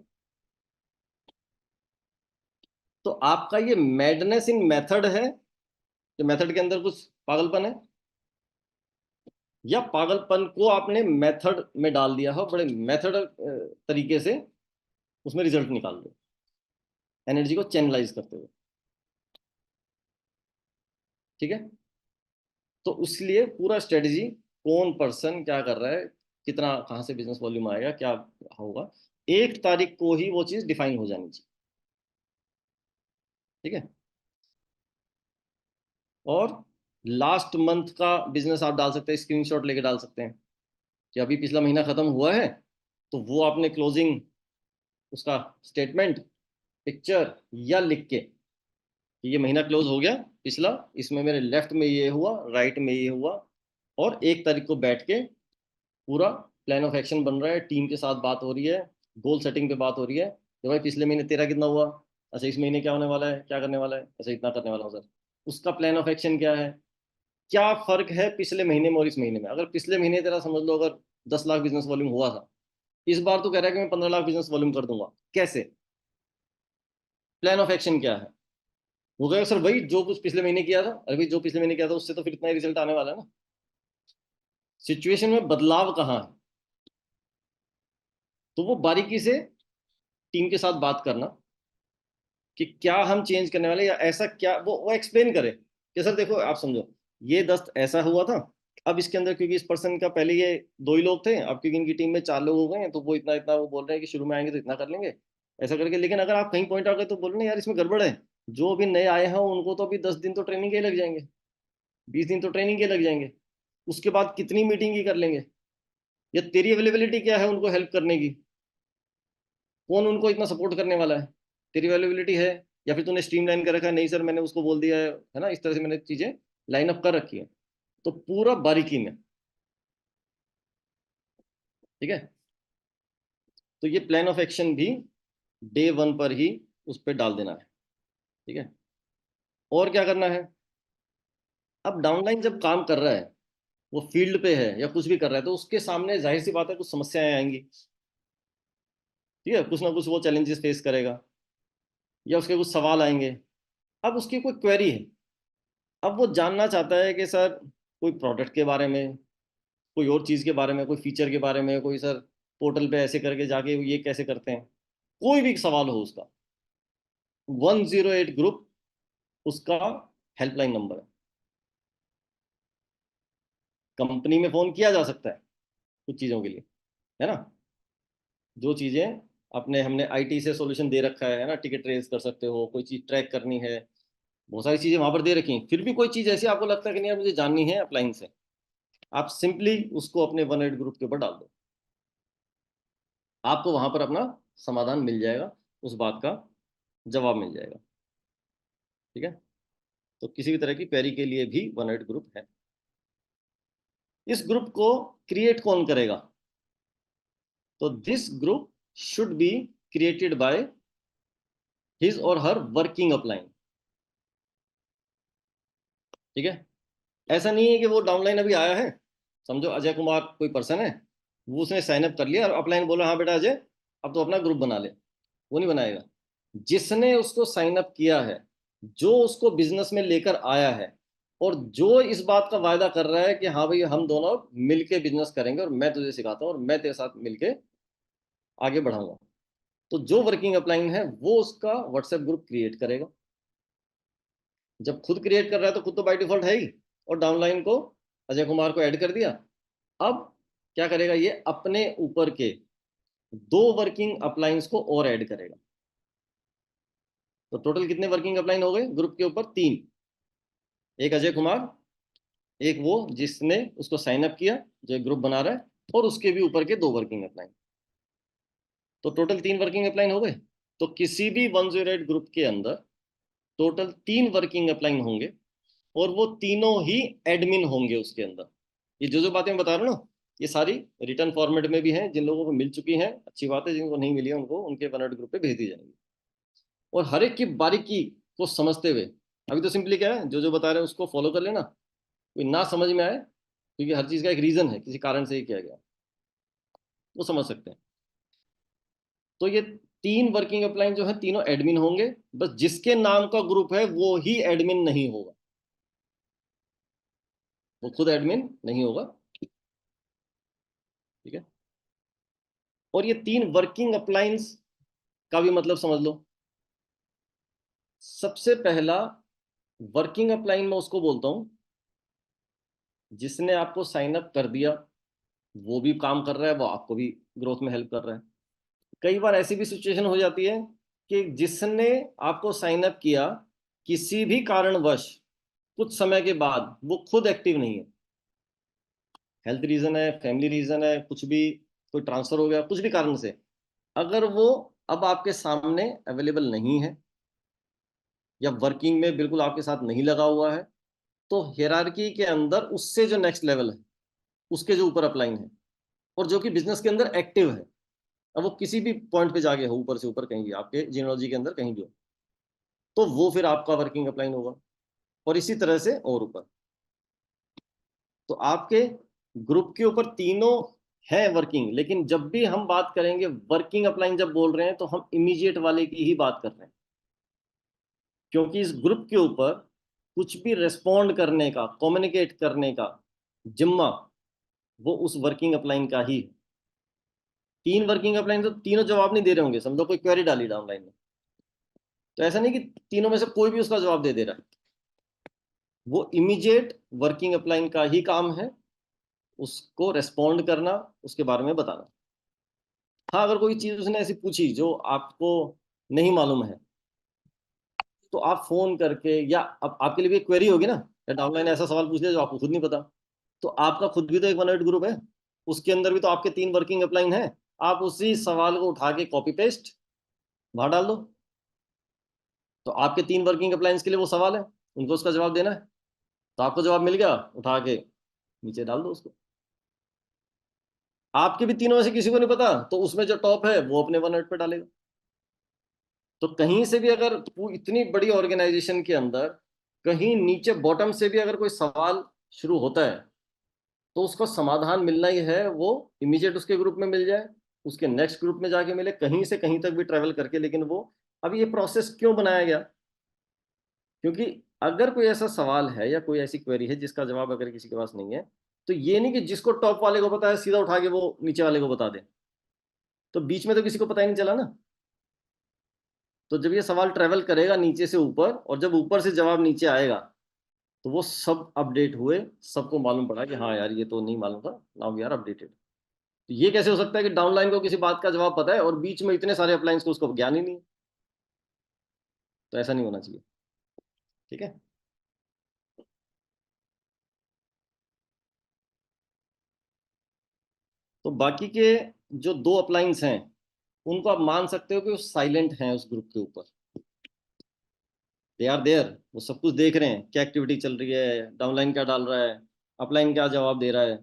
तो आपका ये मैडनेस इन मेथड है, कि मेथड के अंदर कुछ पागलपन है, या पागलपन को आपने मेथड में डाल दिया हो, बड़े मेथड तरीके से उसमें रिजल्ट निकाल दो, एनर्जी को चैनलाइज करते हुए, ठीक है। तो उसलिए पूरा स्ट्रेटजी, कौन पर्सन क्या कर रहा है, कितना कहाँ से बिजनेस वॉल्यूम आएगा, क्या होगा, 1 तारीख को ही वो चीज डिफाइन हो जानी चाहिए, ठीक है। और लास्ट मंथ का बिजनेस आप डाल सकते हैं, स्क्रीनशॉट लेके डाल सकते हैं, कि अभी पिछला महीना खत्म हुआ है, तो वो आपने क्लोजिंग उसका स्टेटमेंट, पिक्चर या लिख के कि ये महीना क्लोज हो गया पिछला, इसमें मेरे लेफ्ट में ये हुआ, राइट में ये हुआ, और 1 तारीख को बैठ के पूरा प्लान ऑफ एक्शन बन रहा है, टीम के साथ बात हो रही है, गोल सेटिंग पे बात हो रही है, कि भाई पिछले महीने तेरा कितना हुआ, अच्छा इस महीने क्या होने वाला है, क्या करने वाला है, अच्छा इतना करने वाला हूँ सर, उसका प्लान ऑफ एक्शन क्या है, क्या फर्क है पिछले महीने में और इस महीने में। अगर पिछले महीने तेरा समझ लो अगर 10 लाख बिजनेस वॉल्यूम हुआ था, इस बार तो कह रहा है कि मैं 15 लाख बिजनेस वॉल्यूम कर दूंगा, कैसे, प्लान ऑफ एक्शन क्या है। वो कहेगा सर भाई जो कुछ पिछले महीने किया था, अरे भाई जो पिछले महीने किया था उससे तो फिर इतना ही रिजल्ट आने वाला है ना, सिचुएशन में बदलाव कहाँ है। तो वो बारीकी से टीम के साथ बात करना, कि क्या हम चेंज करने वाले, या ऐसा क्या, वो एक्सप्लेन करे कि सर देखो आप समझो, ये दस्त ऐसा हुआ था, अब इसके अंदर क्योंकि इस पर्सन का पहले ये 2 ही लोग थे, अब क्योंकि इनकी टीम में 4 लोग हो गए हैं, तो वो इतना इतना वो बोल रहे हैं कि शुरू में आएंगे तो इतना कर लेंगे, ऐसा करके। लेकिन अगर आप कहीं पॉइंट आउट करें तो बोल रहे हैं यार इसमें गड़बड़ है, जो अभी नए आए हैं उनको तो अभी 10 दिन तो ट्रेनिंग के ही लग जाएंगे, 20 दिन तो ट्रेनिंग के लग जाएंगे, उसके बाद कितनी मीटिंग ही कर लेंगे, या तेरी अवेलेबिलिटी क्या है उनको हेल्प करने की, कौन उनको इतना सपोर्ट करने वाला है, तेरी अवेलेबिलिटी है, या फिर तूने स्ट्रीमलाइन कर रखा है, नहीं सर मैंने उसको बोल दिया है ना, इस तरह से मैंने चीजें लाइन अप कर रखी है। तो पूरा बारीकी में, ठीक है। तो ये प्लान ऑफ एक्शन भी डे 1 पर ही उस पर डाल देना है, ठीक है। और क्या करना है, अब डाउनलाइन जब काम कर रहा है, वो फील्ड पे है या कुछ भी कर रहा है, तो उसके सामने जाहिर सी बात है कुछ समस्याएं आएंगी, ठीक है, कुछ ना कुछ वो चैलेंजेस फेस करेगा, या उसके कुछ सवाल आएंगे। अब उसकी कोई क्वेरी है, अब वो जानना चाहता है कि सर कोई प्रोडक्ट के बारे में, कोई और चीज़ के बारे में, कोई फीचर के बारे में, कोई सर पोर्टल पे ऐसे करके जाके ये कैसे करते हैं, कोई भी सवाल हो उसका, 108 ग्रुप उसका हेल्पलाइन नंबर है। कंपनी में फ़ोन किया जा सकता है कुछ चीज़ों के लिए, है ना, जो चीज़ें अपने हमने आईटी से सॉल्यूशन दे रखा है ना, टिकट रेज कर सकते हो, कोई चीज़ ट्रैक करनी है, बहुत सारी चीज़ें वहाँ पर दे रखी हैं। फिर भी कोई चीज़ ऐसी आपको लगता है कि नहीं यार मुझे जाननी है अपलाइन से, आप सिंपली उसको अपने 108 ग्रुप के ऊपर डाल दो, आपको वहाँ पर अपना समाधान मिल जाएगा, उस बात का जवाब मिल जाएगा। ठीक है, तो किसी भी तरह की क्वेरी के लिए भी 108 ग्रुप है। इस ग्रुप को क्रिएट कौन करेगा? तो this group should be created by his और हर वर्किंग अपलाइन। ठीक है, ऐसा नहीं है कि वो डाउनलाइन अभी आया है, समझो अजय कुमार कोई पर्सन है, वो उसने साइन अप कर लिया और अपलाइन बोला हाँ बेटा अजय अब तो अपना ग्रुप बना ले, वो नहीं बनाएगा। जिसने उसको साइन अप किया है, जो उसको बिजनेस में लेकर आया है, और जो इस बात का वायदा कर रहा है कि हाँ भाई हम दोनों मिलके बिजनेस करेंगे और मैं तुझे सिखाता हूँ और मैं तेरे साथ मिलके आगे बढ़ाऊंगा, तो जो वर्किंग अपलाइन है वो उसका व्हाट्सएप ग्रुप क्रिएट करेगा। जब खुद क्रिएट कर रहा है तो खुद तो बाय डिफॉल्ट है ही, और डाउनलाइन को, अजय कुमार को ऐड कर दिया। अब क्या करेगा, ये अपने ऊपर के दो वर्किंग अपलाइंस को और ऐड करेगा। तो टोटल कितने वर्किंग अपलाइन हो गए ग्रुप के ऊपर? तीन। एक अजय कुमार, एक वो जिसने उसको साइन अप किया, जो एक ग्रुप बना रहा है, और उसके भी ऊपर के दो वर्किंग अपलाइन। तो टोटल तीन वर्किंग अपलाइन हो गए। तो किसी भी 108 ग्रुप के अंदर टोटल तीन वर्किंग अपलाइन होंगे, और वो तीनों ही एडमिन होंगे उसके अंदर। ये जो बातें मैं बता रहा हूँ ना, ये सारी रिटर्न फॉर्मेट में भी हैं, जिन लोगों को मिल चुकी हैं अच्छी बात है, जिनको नहीं मिली है उनको उनके 108 ग्रुप पे भेज दी जाएंगी। और हर एक की बारीकी को समझते हुए, अभी तो सिंपली क्या है, जो बता रहे हैं उसको फॉलो कर लेना, कोई ना समझ में आए, क्योंकि हर चीज़ का एक रीज़न है, किसी कारण से ही किया गया, वो समझ सकते हैं। तो ये तीन वर्किंग अपलाइन जो है तीनों एडमिन होंगे, बस जिसके नाम का ग्रुप है वो ही एडमिन नहीं होगा, वो खुद एडमिन नहीं होगा। ठीक है, और ये तीन वर्किंग अपलाइंस का भी मतलब समझ लो। सबसे पहला वर्किंग अपलाइन मैं उसको बोलता हूं जिसने आपको साइन अप कर दिया, वो भी काम कर रहा है, वो आपको भी ग्रोथ में हेल्प कर रहा है। कई बार ऐसी भी सिचुएशन हो जाती है कि जिसने आपको साइन अप किया, किसी भी कारणवश कुछ समय के बाद वो खुद एक्टिव नहीं है, हेल्थ रीजन है, फैमिली रीजन है, कुछ भी, कोई ट्रांसफर हो गया, कुछ भी कारण से, अगर वो अब आपके सामने अवेलेबल नहीं है या वर्किंग में बिल्कुल आपके साथ नहीं लगा हुआ है, तो हियरार्की के अंदर उससे जो नेक्स्ट लेवल है, उसके जो ऊपर अपलाइन है, और जो कि बिजनेस के अंदर एक्टिव है, अब वो किसी भी पॉइंट पे जाके हो, ऊपर से ऊपर कहीं भी आपके जीनोलॉजी के अंदर कहीं भी हो, तो वो फिर आपका वर्किंग अपलाइन होगा, और इसी तरह से और ऊपर। तो आपके ग्रुप के ऊपर तीनों है वर्किंग, लेकिन जब भी हम बात करेंगे वर्किंग अपलाइन जब बोल रहे हैं तो हम इमीडिएट वाले की ही बात कर रहे हैं, क्योंकि इस ग्रुप के ऊपर कुछ भी रिस्पॉन्ड करने का, कम्युनिकेट करने का जिम्मा वो उस वर्किंग अपलाइन का ही है। तीन वर्किंग अपलाइन तो तीनों जवाब नहीं दे रहे होंगे, समझो कोई क्वेरी डाली डाउनलाइन में, तो ऐसा नहीं कि तीनों में से कोई भी उसका जवाब दे दे रहा है, वो इमीडिएट वर्किंग अपलाइन का ही काम है उसको रेस्पॉन्ड करना, उसके बारे में बताना। हाँ, अगर कोई चीज़ उसने ऐसी पूछी जो आपको नहीं मालूम है, तो आप फोन करके, या अब आपके लिए भी क्वेरी होगी ना, या डाउनलाइन ऐसा सवाल पूछ लिया जो आपको खुद नहीं पता, तो आपका खुद भी तो एक 108 ग्रुप है, उसके अंदर भी तो आपके तीन वर्किंग अपलाइन है, आप उसी सवाल को उठा के कॉपी पेस्ट वहां डाल दो। तो आपके तीन वर्किंग अपलाइंस के लिए वो सवाल है, उनको उसका जवाब देना है, तो आपको जवाब मिल गया, उठा के नीचे डाल दो उसको। आपके भी तीनों में से किसी को नहीं पता, तो उसमें जो टॉप है वो अपने 108 पे डालेगा। तो कहीं से भी अगर वो इतनी बड़ी ऑर्गेनाइजेशन के अंदर कहीं नीचे बॉटम से भी अगर कोई सवाल शुरू होता है, तो उसका समाधान मिलना ही है वो इमीडिएट उसके ग्रुप में मिल जाए, उसके नेक्स्ट ग्रुप में जाके मिले, कहीं से कहीं तक भी ट्रेवल करके, लेकिन वो अब ये प्रोसेस क्यों बनाया गया? क्योंकि अगर कोई ऐसा सवाल है या कोई ऐसी क्वेरी है जिसका जवाब अगर किसी के पास नहीं है, तो ये नहीं कि जिसको टॉप वाले को पता है सीधा उठा के वो नीचे वाले को बता दे, तो बीच में तो किसी को पता ही नहीं चला ना। तो जब ये सवाल ट्रेवल करेगा नीचे से ऊपर, और जब ऊपर से जवाब नीचे आएगा, तो वो सब अपडेट हुए, सबको मालूम पड़ा कि हाँ यार ये तो नहीं मालूम था, नाउ वी आर अपडेटेड। तो ये कैसे हो सकता है कि डाउनलाइन को किसी बात का जवाब पता है और बीच में इतने सारे अपलाइंस को उसको ज्ञान ही नहीं है? तो ऐसा नहीं होना चाहिए। ठीक है। तो बाकी के जो दो अपलाइंस हैं, उनको आप मान सकते हो कि वो साइलेंट हैं उस ग्रुप के ऊपर। दे आर देयर, वो सब कुछ देख रहे हैं, क्या एक्टिविटी चल रही है, डाउनलाइन क्या डाल रहा है, अपलाइन क्या जवाब दे रहा है।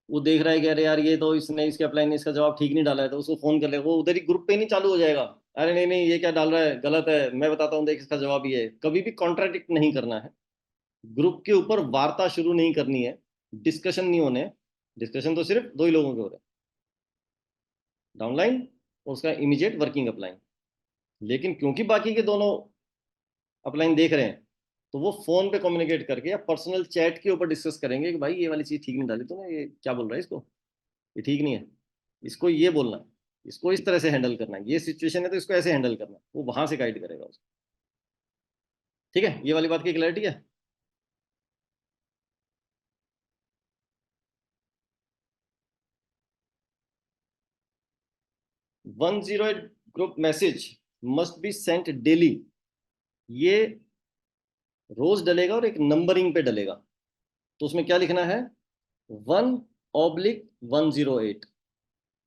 वो देख रहा है कि अरे यार ये तो इसने, इसके अपलाइन ने इसका जवाब ठीक नहीं डाला है, तो उसको फोन कर ले, वो उधर ही ग्रुप पे नहीं चालू हो जाएगा, अरे नहीं नहीं ये क्या डाल रहा है, गलत है, मैं बताता हूँ, देख इसका जवाब ये है। कभी भी कॉन्ट्राडिक्ट नहीं करना है, ग्रुप के ऊपर वार्ता शुरू नहीं करनी है, डिस्कशन नहीं होने। डिस्कशन तो सिर्फ दो ही लोगों के हो रहे हैं, डाउनलाइन और उसका इमीडिएट वर्किंग अपलाइन। लेकिन क्योंकि बाकी के दोनों अपलाइन देख रहे हैं, तो वो फोन पे कम्युनिकेट करके या पर्सनल चैट के ऊपर डिस्कस करेंगे कि भाई ये वाली चीज ठीक नहीं डाली तूने, ये क्या बोल रहा है इसको, ये ठीक नहीं है, इसको ये बोलना है, इसको इस तरह से हैंडल करना है, ये सिचुएशन है तो इसको ऐसे हैंडल करना है, वो वहां से गाइड करेगा उसको। ठीक है, ये वाली बात की क्लैरिटी है। 108 group message must be sent daily. ये रोज डलेगा और एक नंबरिंग पे डलेगा। तो उसमें क्या लिखना है? 1/108।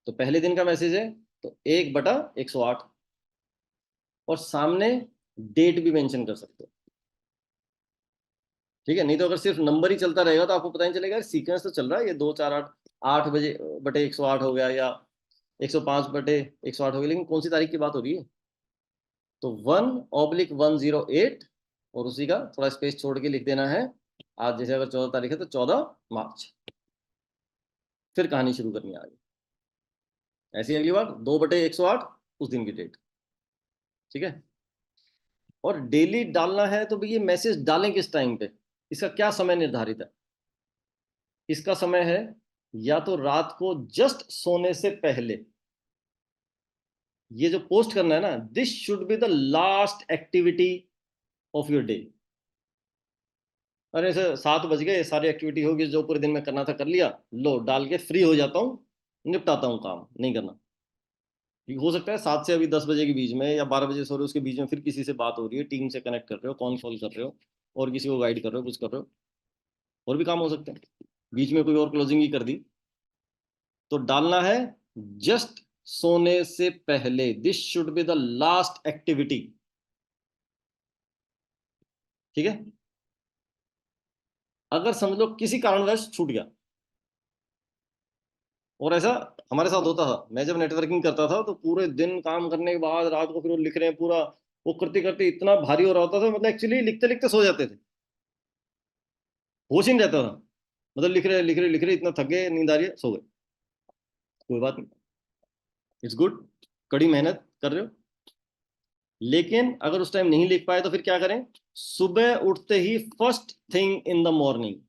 तो पहले दिन का मैसेज है, तो 1/108, और सामने डेट भी मेंशन कर सकते हो। ठीक है, नहीं तो अगर सिर्फ नंबर ही चलता रहेगा तो आपको पता नहीं चलेगा, सीक्वेंस तो चल रहा है, ये 2 4 8, 8 बजे बटे 108 हो गया, या 105/108 हो गया, लेकिन कौन सी तारीख की बात हो रही है? तो 1/108, और उसी का थोड़ा स्पेस छोड़ के लिख देना है, आज जैसे अगर 14 तारीख है तो 14 मार्च। फिर कहानी शुरू करनी है आगे। ऐसी अगली बार 2/108, उस दिन की डेट। ठीक है। और डेली डालना है तो भैया मैसेज डालें किस टाइम पे, इसका क्या समय निर्धारित है? इसका समय है या तो रात को जस्ट सोने से पहले, ये जो पोस्ट करना है ना, this should be the last activity of your day. अरे सर 7 बज गए, सारी एक्टिविटी होगी जो पूरे दिन में करना था कर लिया, लो डाल के फ्री हो जाता हूँ, निपटाता हूँ, काम नहीं करना। हो सकता है 7 से अभी 10 बजे के बीच में या 12 बजे सो रहे हो, उसके बीच में फिर किसी से बात हो रही है, टीम से कनेक्ट कर रहे हो, कॉल सॉल्व कर रहे हो, और किसी को गाइड कर रहे हो, कुछ कर रहे हो, और भी काम हो सकते हैं, बीच में कोई और क्लोजिंग ही कर दी। तो डालना है जस्ट सोने से पहले, this should be the last activity. ठीक है। अगर समझ लो किसी कारणवश छूट गया, और ऐसा हमारे साथ होता था, मैं जब नेटवर्किंग करता था तो पूरे दिन काम करने के बाद रात को फिर वो लिख रहे हैं पूरा, वो करते करते इतना भारी हो रहा होता था, मतलब एक्चुअली लिखते लिखते सो जाते थे, होश ही नहीं रहता था, मतलब लिख रहे लिख रहे लिख रहे, इतना थक गए, नींद आ रही है, सो गए। कोई बात नहीं, इट्स गुड, कड़ी मेहनत कर रहे हो। लेकिन अगर उस टाइम नहीं लिख पाए तो फिर क्या करें? सुबह उठते ही first thing in the morning,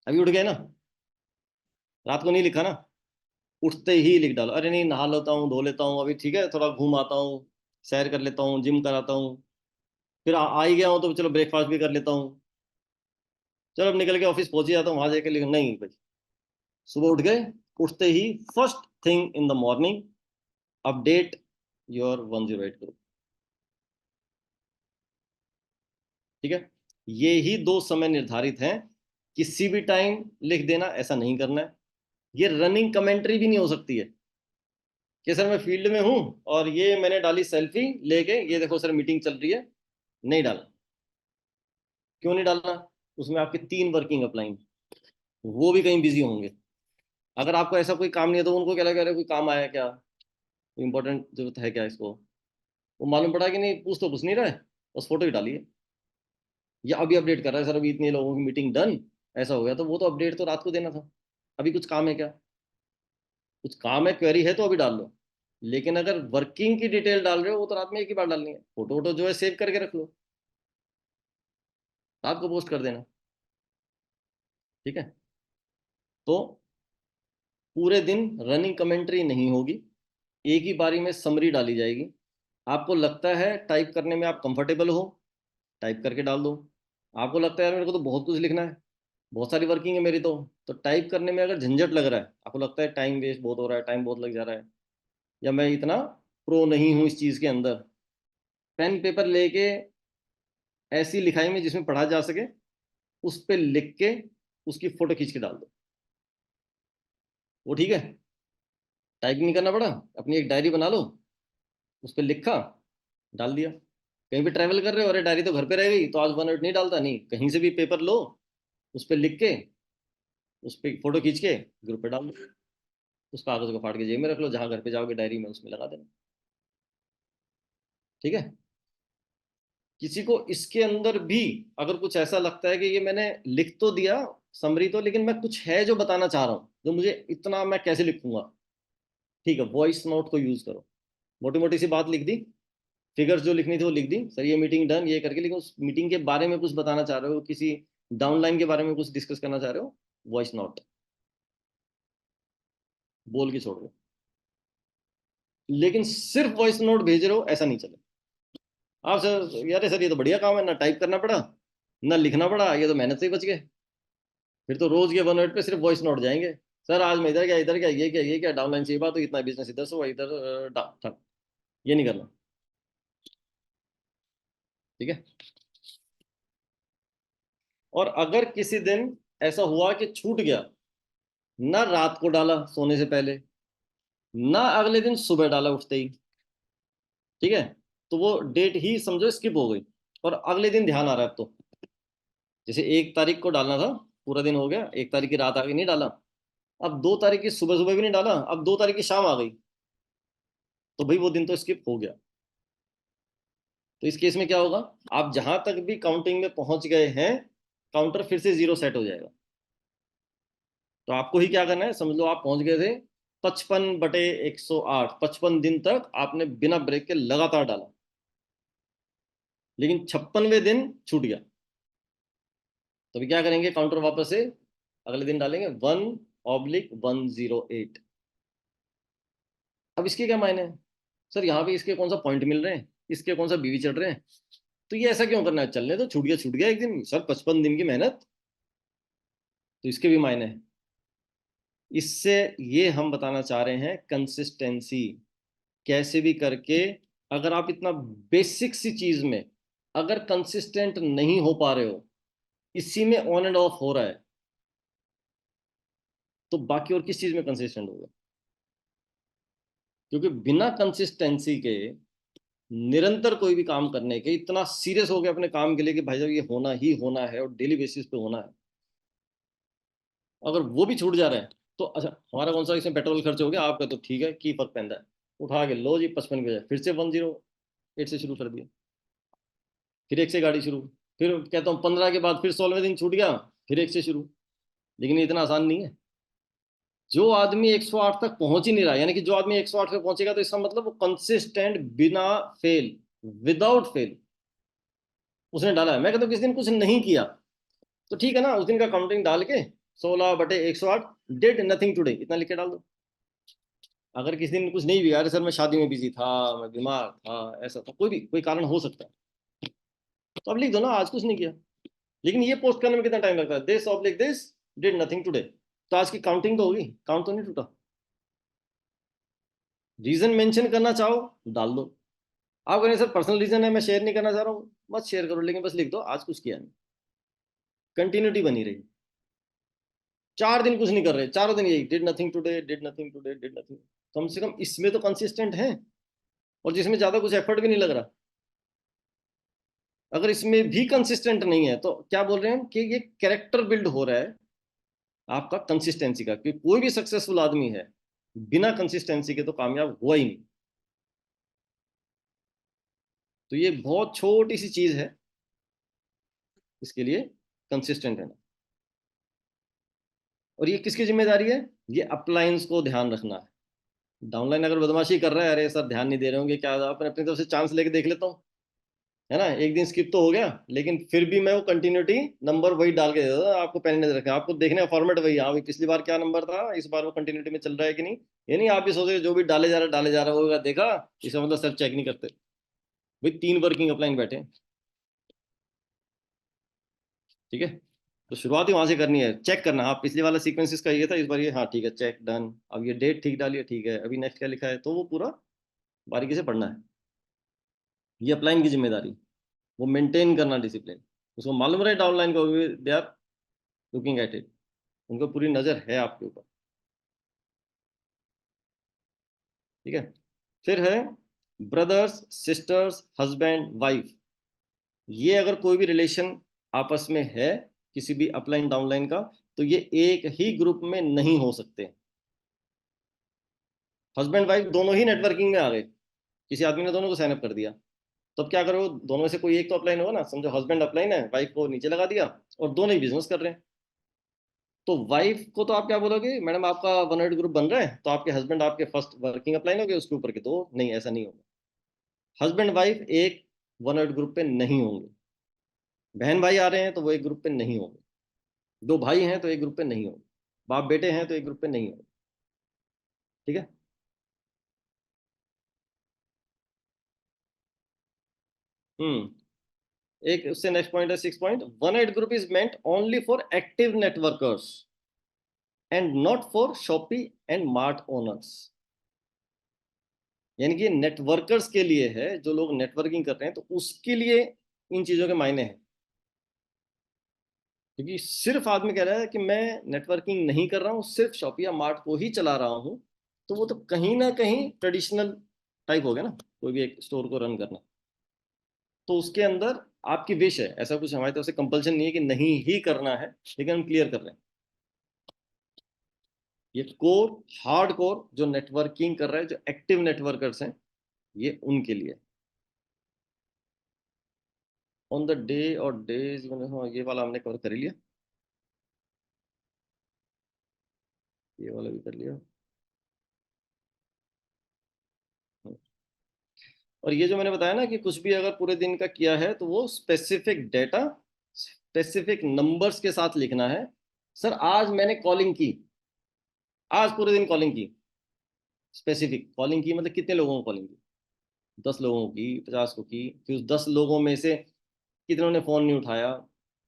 अभी उठ गए ना, रात को नहीं लिखा ना, उठते ही लिख डालो, अरे नहीं नहा लेता हूँ, धो लेता हूँ, अभी ठीक है थोड़ा घूम आता हूँ, सैर कर लेता हूँ, जिम कराता हूँ, फिर आ ही गया हूँ तो चलो ब्रेकफास्ट भी कर लेता हूँ, चलो अब निकल के ऑफिस पहुंच ही जाता हूँ, वहां जाके लिख, नहीं भाई, सुबह उठ गए, उठते ही first thing in the morning update your 108 group. ठीक है। ये ही दो समय निर्धारित हैं, किसी भी टाइम लिख देना ऐसा नहीं करना है। ये रनिंग कमेंट्री भी नहीं हो सकती है कि सर मैं फील्ड में हूं और ये मैंने डाली सेल्फी लेके, ये देखो सर मीटिंग चल रही है, नहीं डालना। क्यों नहीं डालना? उसमें आपके 3 वर्किंग अपलाइन, वो भी कहीं बिजी होंगे। अगर आपको ऐसा कोई काम नहीं है तो उनको क्या लगा, अरे कोई काम आया क्या, कोई इंपॉर्टेंट जरूरत है क्या इसको, वो मालूम पड़ा कि नहीं, पूछ तो कुछ नहीं रहा है, बस फोटो ही डाली है, या अभी अपडेट कर रहा है, सर अभी इतने लोगों की मीटिंग डन, ऐसा हो गया, तो वो तो अपडेट तो रात को देना था, अभी कुछ काम है क्या? कुछ काम है, क्वेरी है तो अभी डाल लो। लेकिन अगर वर्किंग की डिटेल डाल रहे हो वो तो रात में एक ही बार डालनी है। फोटो वोटो जो है सेव करके रख लो, रात को पोस्ट कर देना। ठीक है, तो पूरे दिन रनिंग कमेंट्री नहीं होगी, एक ही बारी में समरी डाली जाएगी। आपको लगता है टाइप करने में आप कंफर्टेबल हो, टाइप करके डाल दो। आपको लगता है यार मेरे को तो बहुत कुछ लिखना है, बहुत सारी वर्किंग है मेरी, तो टाइप करने में अगर झंझट लग रहा है, आपको लगता है टाइम वेस्ट बहुत हो रहा है, टाइम बहुत लग जा रहा है, या मैं इतना प्रो नहीं हूँ इस चीज़ के अंदर, पेन पेपर लेके ऐसी लिखाई में जिसमें पढ़ा जा सके उस पर लिख के उसकी फोटो खींच के डाल दो, वो ठीक है। टाइप नहीं करना पड़ा, अपनी एक डायरी बना लो, उस पर लिखा, डाल दिया। कहीं भी ट्रैवल कर रहे हो, अरे डायरी तो घर पे रह गई तो आज 1 मिनट नहीं डालता, नहीं, कहीं से भी पेपर लो, उस पर लिख के उस पर फोटो खींच के ग्रुप पे डाल दो, उस कागज को फाड़ के जेब में रख लो, जहां घर पे जाओगे डायरी में उसमें लगा देना। ठीक है। किसी को इसके अंदर भी अगर कुछ ऐसा लगता है कि ये मैंने लिख तो दिया समरी तो, लेकिन मैं कुछ है जो बताना चाह रहा हूँ, जो मुझे इतना मैं कैसे लिखूंगा, ठीक है, वॉइस नोट को यूज करो। मोटी मोटी सी बात लिख दी, फिगर्स जो लिखनी थी वो लिख दी, सर ये मीटिंग डन ये करके, लेकिन उस मीटिंग के बारे में कुछ बताना चाह रहे हो, किसी डाउनलाइन के बारे में कुछ डिस्कस करना चाह रहे हो, वॉइस नोट बोल के छोड़ दो। लेकिन सिर्फ वॉइस नोट भेज रहे हो ऐसा नहीं चले। आप सर यार सर ये तो बढ़िया काम है, ना टाइप करना पड़ा ना लिखना पड़ा, ये तो मेहनत से ही बच गए। फिर तो रोज के 1 मिनट पे सिर्फ वॉइस नोट जाएंगे, सर आज मैं इधर क्या ये क्या डाउनलाइन से ये बात, तो इतना बिजनेस इधर से हुआ इधर ये नहीं करना। ठीक है। और अगर किसी दिन ऐसा हुआ कि छूट गया, ना रात को डाला सोने से पहले, ना अगले दिन सुबह डाला उठते ही, ठीक है, तो वो डेट ही समझो स्किप हो गई। और अगले दिन ध्यान आ रहा है अब तो, जैसे 1 तारीख को डालना था, पूरा दिन हो गया, 1 तारीख की रात आ गई नहीं डाला, अब 2 तारीख की सुबह सुबह भी नहीं डाला, अब 2 तारीख की शाम आ गई, तो भाई वो दिन तो स्किप हो गया। तो इस केस में क्या होगा, आप जहां तक भी काउंटिंग में पहुंच गए हैं, काउंटर फिर से 0 सेट हो जाएगा। तो आपको ही क्या करना है, समझ लो आप पहुंच गए थे 55/108, 55 दिन तक आपने बिना ब्रेक के लगातार डाला, लेकिन 56वें दिन छूट गया, तो अभी क्या करेंगे, काउंटर वापस से अगले दिन डालेंगे 1/108। अब इसके क्या मायने हैं, सर यहाँ पे इसके कौन सा पॉइंट मिल रहे हैं, इसके कौन सा बीवी चढ़ रहे हैं, तो ये ऐसा क्यों करना है, चलने तो छूट गया एक दिन, सर 55 दिन की मेहनत, तो इसके भी मायने हैं। इससे ये हम बताना चाह रहे हैं कंसिस्टेंसी, कैसे भी करके अगर आप इतना बेसिक सी चीज में अगर कंसिस्टेंट नहीं हो पा रहे हो, इसी में ऑन एंड ऑफ हो रहा है, तो बाकी और किस चीज में कंसिस्टेंट होगा। क्योंकि बिना कंसिस्टेंसी के निरंतर कोई भी काम करने के, इतना सीरियस हो गया अपने काम के लिए कि भाई साहब ये होना ही होना है और डेली बेसिस पे होना है, अगर वो भी छूट जा रहा है, तो अच्छा हमारा कौन सा इसमें पेट्रोल खर्च हो गया, आपका तो ठीक है की फर्क पैंता है, उठा के लो जी 55 के, फिर से 108 से शुरू कर दिया, फिर एक से गाड़ी शुरू, फिर कहता हूँ 15 के बाद फिर 16वें दिन छूट गया, फिर एक से शुरू। लेकिन ये इतना आसान नहीं है। जो आदमी 108 तक पहुंच ही नहीं रहा, यानी कि जो आदमी 108 पे पहुंचेगा, तो इसका मतलब वो कंसिस्टेंट बिना फेल, विदाउट फेल उसने डाला है। मैं कहता हूँ किसी दिन कुछ नहीं किया तो ठीक है ना, उस दिन का काउंटिंग डाल के 16/108 डिड नथिंग टुडे इतना लिख के डाल दो। अगर किसी दिन कुछ नहीं भी, अरे सर मैं शादी में बिजी था, मैं बीमार था, ऐसा था, कोई कारण हो सकता है, तो अब लिख दो ना आज कुछ नहीं किया। लेकिन ये पोस्ट करने में कितना टाइम लगता है, दिस डिड नथिंग टुडे, तो आज की काउंटिंग तो होगी, काउंट तो नहीं टूटा। रीजन मेंशन करना चाहो डाल दो, आप कहें सर पर्सनल रीजन है मैं शेयर नहीं करना चाह रहा हूँ, मत शेयर करो, लेकिन बस लिख दो आज कुछ किया नहीं, कंटिन्यूटी बनी रही। 4 दिन कुछ नहीं कर रहे, चारों दिन यही did nothing today did nothing today did nothing, कम से कम इसमें तो कंसिस्टेंट है, और जिसमें ज्यादा कुछ एफर्ट भी नहीं लग रहा। अगर इसमें भी कंसिस्टेंट नहीं है तो क्या बोल रहे हैं कि ये कैरेक्टर बिल्ड हो रहा है आपका कंसिस्टेंसी का, कि कोई भी सक्सेसफुल आदमी है बिना कंसिस्टेंसी के तो कामयाब हुआ ही नहीं। तो ये बहुत छोटी सी चीज है इसके लिए, कंसिस्टेंट रहना। और ये किसकी जिम्मेदारी है, ये अप्लायंस को ध्यान रखना है। डाउनलाइन अगर बदमाशी कर रहा है, अरे सर ध्यान नहीं दे रहे होंगे, क्या अपने अपनी तरफ से चांस लेके देख लेता हूँ, है ना, एक दिन स्किप तो हो गया, लेकिन फिर भी मैं वो कंटिन्यूटी नंबर वही डाल के देता था, आपको पेन नहीं रखा, आपको देखने का फॉर्मेट वही, हाँ भाई पिछली बार क्या नंबर था, इस बार वो कंटिन्यूटी में चल रहा है कि नहीं। ये नहीं आप भी सोचे जो भी डाले जा रहा होगा, देखा, इसका मतलब सर चेक नहीं करते। भाई 3 वर्किंग अपलाइन बैठे हैं, ठीक है, तो शुरुआत ही वहां से करनी है, चेक करना, हाँ पिछले वाला सीक्वेंसेस का ये था, इस बार ये, हाँ ठीक है, चेक डन, अब ये डेट ठीक डालिए, ठीक है, अभी नेक्स्ट क्या लिखा है, तो वो पूरा बारीकी से पढ़ना है। ये अपलाइन की जिम्मेदारी, वो मेंटेन करना डिसिप्लिन, उसको मालूम रहे डाउनलाइन को, they are looking at it, उनको पूरी नजर है आपके ऊपर, ठीक है। फिर है ब्रदर्स सिस्टर्स हस्बैंड वाइफ, ये अगर कोई भी रिलेशन आपस में है किसी भी अपलाइन डाउनलाइन का, तो ये एक ही ग्रुप में नहीं हो सकते। हस्बैंड वाइफ दोनों ही नेटवर्किंग में आ गए, किसी आदमी ने दोनों को साइन अप कर दिया, तो अब क्या करो, दोनों में से कोई एक तो अपलाइन होगा ना, समझो हस्बैंड अपलाइन है, वाइफ को नीचे लगा दिया, और दोनों ही बिजनेस कर रहे हैं, तो वाइफ को तो आप क्या बोलोगे, मैडम आपका वन एड ग्रुप बन रहा है, तो आपके हस्बैंड आपके फर्स्ट वर्किंग अपलाइन हो गए, उसके ऊपर के दो नहीं, ऐसा नहीं होगा। हस्बैंड वाइफ एक वन एड ग्रुप पे नहीं होंगे, बहन भाई आ रहे हैं तो वो एक ग्रुप पे नहीं होंगे, दो भाई हैं तो एक ग्रुप पे नहीं होंगे, बाप बेटे हैं तो एक ग्रुप पे नहीं होंगे, ठीक है। एक उससे नेक्स्ट पॉइंट है 6 point, one ad group is meant only for active networkers and not for shoppe and mart owners, यानी कि नेटवर्कर्स के लिए है, जो लोग नेटवर्किंग कर रहे हैं तो उसके लिए इन चीजों के मायने हैं, क्योंकि सिर्फ आदमी कह रहा है कि मैं नेटवर्किंग नहीं कर रहा हूँ, सिर्फ शॉपी या मार्ट को ही चला रहा हूँ, तो वो तो कहीं ना कहीं ट्रेडिशनल टाइप हो गया ना, कोई भी एक स्टोर को रन करना, तो उसके अंदर आपकी विश है, ऐसा कुछ हमारी तरफ से कंपल्शन नहीं है कि नहीं ही करना है, लेकिन हम क्लियर कर रहे हैं, ये कोर हार्ड कोर जो नेटवर्किंग कर रहे हैं, जो एक्टिव नेटवर्कर्स हैं, ये उनके लिए। ऑन द डे और डेज, हाँ ये वाला हमने कवर कर ही लिया, ये वाला भी कर लिया। और ये जो मैंने बताया ना कि कुछ भी अगर पूरे दिन का किया है, तो वो स्पेसिफिक डेटा स्पेसिफिक नंबर्स के साथ लिखना है। सर आज मैंने कॉलिंग की, आज पूरे दिन कॉलिंग की, स्पेसिफिक कॉलिंग की मतलब कितने लोगों को कॉलिंग की, 10 लोगों की, 50 को की, फिर उस 10 लोगों में से कितनों ने फोन नहीं उठाया,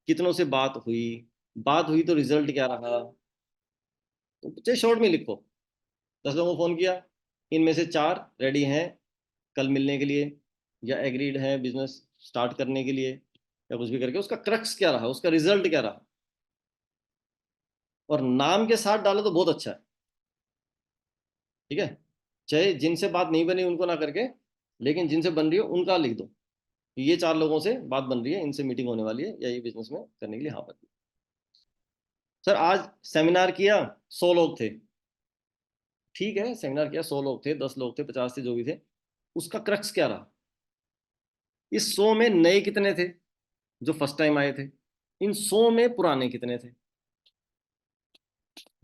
कितनों से बात हुई, बात हुई तो रिजल्ट क्या रहा, तो चाहे शॉर्ट में लिखो, 10 लोगों को फोन किया, इनमें से 4 रेडी हैं कल मिलने के लिए, या एग्रीड हैं बिजनेस स्टार्ट करने के लिए, या कुछ भी करके उसका क्रक्स क्या रहा, उसका रिजल्ट क्या रहा, और नाम के साथ डालो तो बहुत अच्छा है, ठीक है, चाहे जिनसे बात नहीं बनी उनको ना करके, लेकिन जिनसे बन रही हो उनका लिख दो कि ये 4 लोगों से बात बन रही है, इनसे मीटिंग होने वाली है, या ये बिजनेस में करने के लिए हाँ पर। सर आज सेमिनार किया, 100 लोग थे, ठीक है, सेमिनार किया, 100 लोग थे, 10 लोग थे, 50 थे, जो भी थे, उसका क्रक्स क्या रहा, इस 100 में नए कितने थे जो फर्स्ट टाइम आए थे, इन 100 में पुराने कितने थे,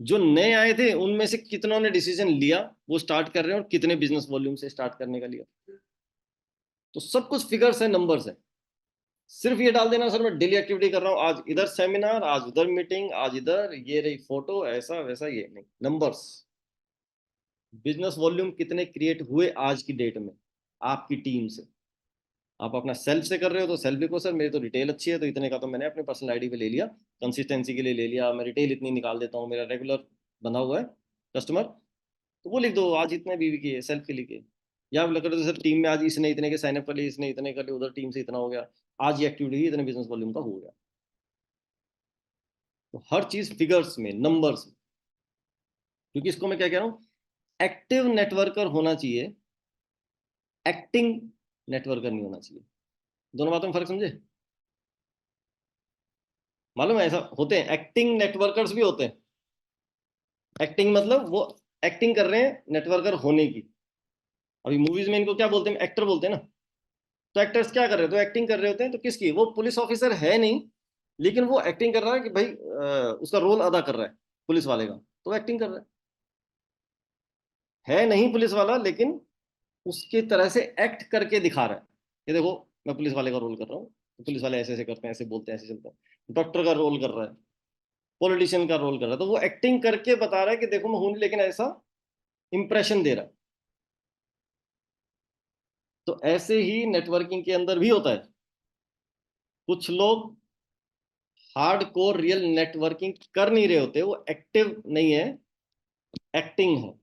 जो नए आए थे उनमें से कितनों ने डिसीजन लिया वो स्टार्ट कर रहे हैं, और कितने बिजनेस वॉल्यूम से स्टार्ट करने का लिया, तो सब कुछ फिगर्स है, नंबर्स है। सिर्फ ये डाल देना सर मैं डेली एक्टिविटी कर रहा हूँ, आज इधर सेमिनार, आज उधर मीटिंग, आज इधर, ये रही फोटो, ऐसा वैसा, ये नहीं, नंबर्स, बिजनेस वॉल्यूम कितने क्रिएट हुए आज की डेट में आपकी टीम से, आप अपना सेल्फ से कर रहे हो तो सेल्फ लिखो, सर मेरी तो रिटेल अच्छी है तो इतने का तो मैंने अपने पर्सनल आईडी पे ले लिया, कंसिस्टेंसी के लिए ले लिया, मैं रिटेल इतनी निकाल देता हूँ, मेरा रेगुलर बना हुआ है कस्टमर, तो वो लिख दो, आज इतने बीवी की है सेल्फ के लिए, या आप लग रहे हो सर टीम में आज इसने इतने के साइनअप कर लिए, इसने इतने कर लिए, उधर टीम से इतना हो गया, आज ये एक्टिविटी इतने बिजनेस वॉल्यूम का हो गया, तो हर चीज फिगर्स में, नंबर्स में, क्योंकि इसको मैं क्या कह रहा हूँ, एक्टिव नेटवर्कर होना चाहिए, एक्टिंग नेटवर्कर नहीं होना चाहिए, दोनों बातों में फर्क समझे, मालूम है ऐसा होते हैं, एक्टिंग नेटवर्कर्स भी होते हैं, एक्टिंग मतलब वो एक्टिंग कर रहे हैं नेटवर्कर होने की, अभी मूवीज में इनको क्या बोलते हैं, एक्टर बोलते हैं ना, तो एक्टर्स क्या कर रहे हैं, तो एक्टिंग कर रहे होते हैं, तो किसकी, वो पुलिस ऑफिसर है नहीं, लेकिन वो एक्टिंग कर रहा है कि भाई उसका रोल अदा कर रहा है पुलिस वाले का, तो एक्टिंग कर रहा है, है नहीं पुलिस वाला, लेकिन उसकी तरह से एक्ट करके दिखा रहा है कि देखो मैं पुलिस वाले का रोल कर रहा हूँ, तो पुलिस वाले ऐसे ऐसे करते हैं, ऐसे बोलते हैं, ऐसे चलते हैं। डॉक्टर का रोल कर रहा है, पॉलिटिशियन का रोल कर रहा है, तो वो एक्टिंग करके बता रहा है कि देखो मैं हूं, लेकिन ऐसा इंप्रेशन दे रहा है। तो ऐसे ही नेटवर्किंग के अंदर भी होता है। कुछ लोग हार्ड कोर रियल नेटवर्किंग कर नहीं रहे होते, वो एक्टिव नहीं है, एक्टिंग है।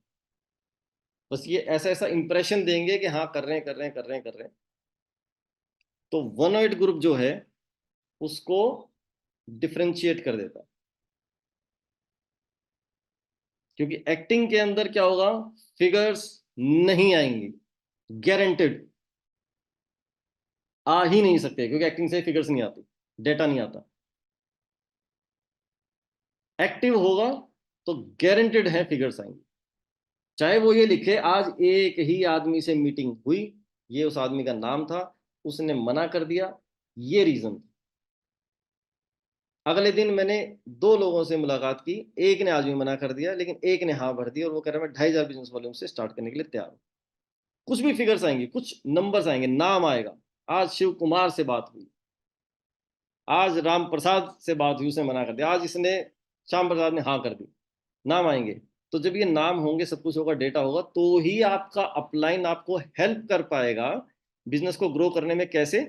बस ये ऐसा ऐसा इंप्रेशन देंगे कि हाँ कर रहे हैं, कर रहे हैं, कर रहे हैं, कर रहे हैं। तो 108 ग्रुप जो है उसको डिफरेंशिएट कर देता है, क्योंकि एक्टिंग के अंदर क्या होगा, फिगर्स नहीं आएंगी, गारंटेड आ ही नहीं सकते, क्योंकि एक्टिंग से फिगर्स नहीं आती, डेटा नहीं आता। एक्टिव होगा तो गारंटेड है फिगर्स आएंगे। चाहे वो ये लिखे आज एक ही आदमी से मीटिंग हुई, ये उस आदमी का नाम था, उसने मना कर दिया, ये रीजन। अगले दिन मैंने दो लोगों से मुलाकात की, एक ने आज भी मना कर दिया, लेकिन एक ने हाँ भर दिया, और वो कह रहा है मैं 2,500 बिजनेस वॉल्यूम से स्टार्ट करने के लिए तैयार हूँ। कुछ भी फिगर्स आएंगे, कुछ नंबर्स आएंगे, नाम आएगा। आज शिव कुमार से बात हुई, आज राम प्रसाद से बात हुई, उसने मना कर दिया, आज इसने श्याम प्रसाद ने हाँ कर दी, नाम आएंगे। तो जब ये नाम होंगे, सब कुछ होगा, डेटा होगा, तो ही आपका अपलाइन आपको हेल्प कर पाएगा बिजनेस को ग्रो करने में। कैसे?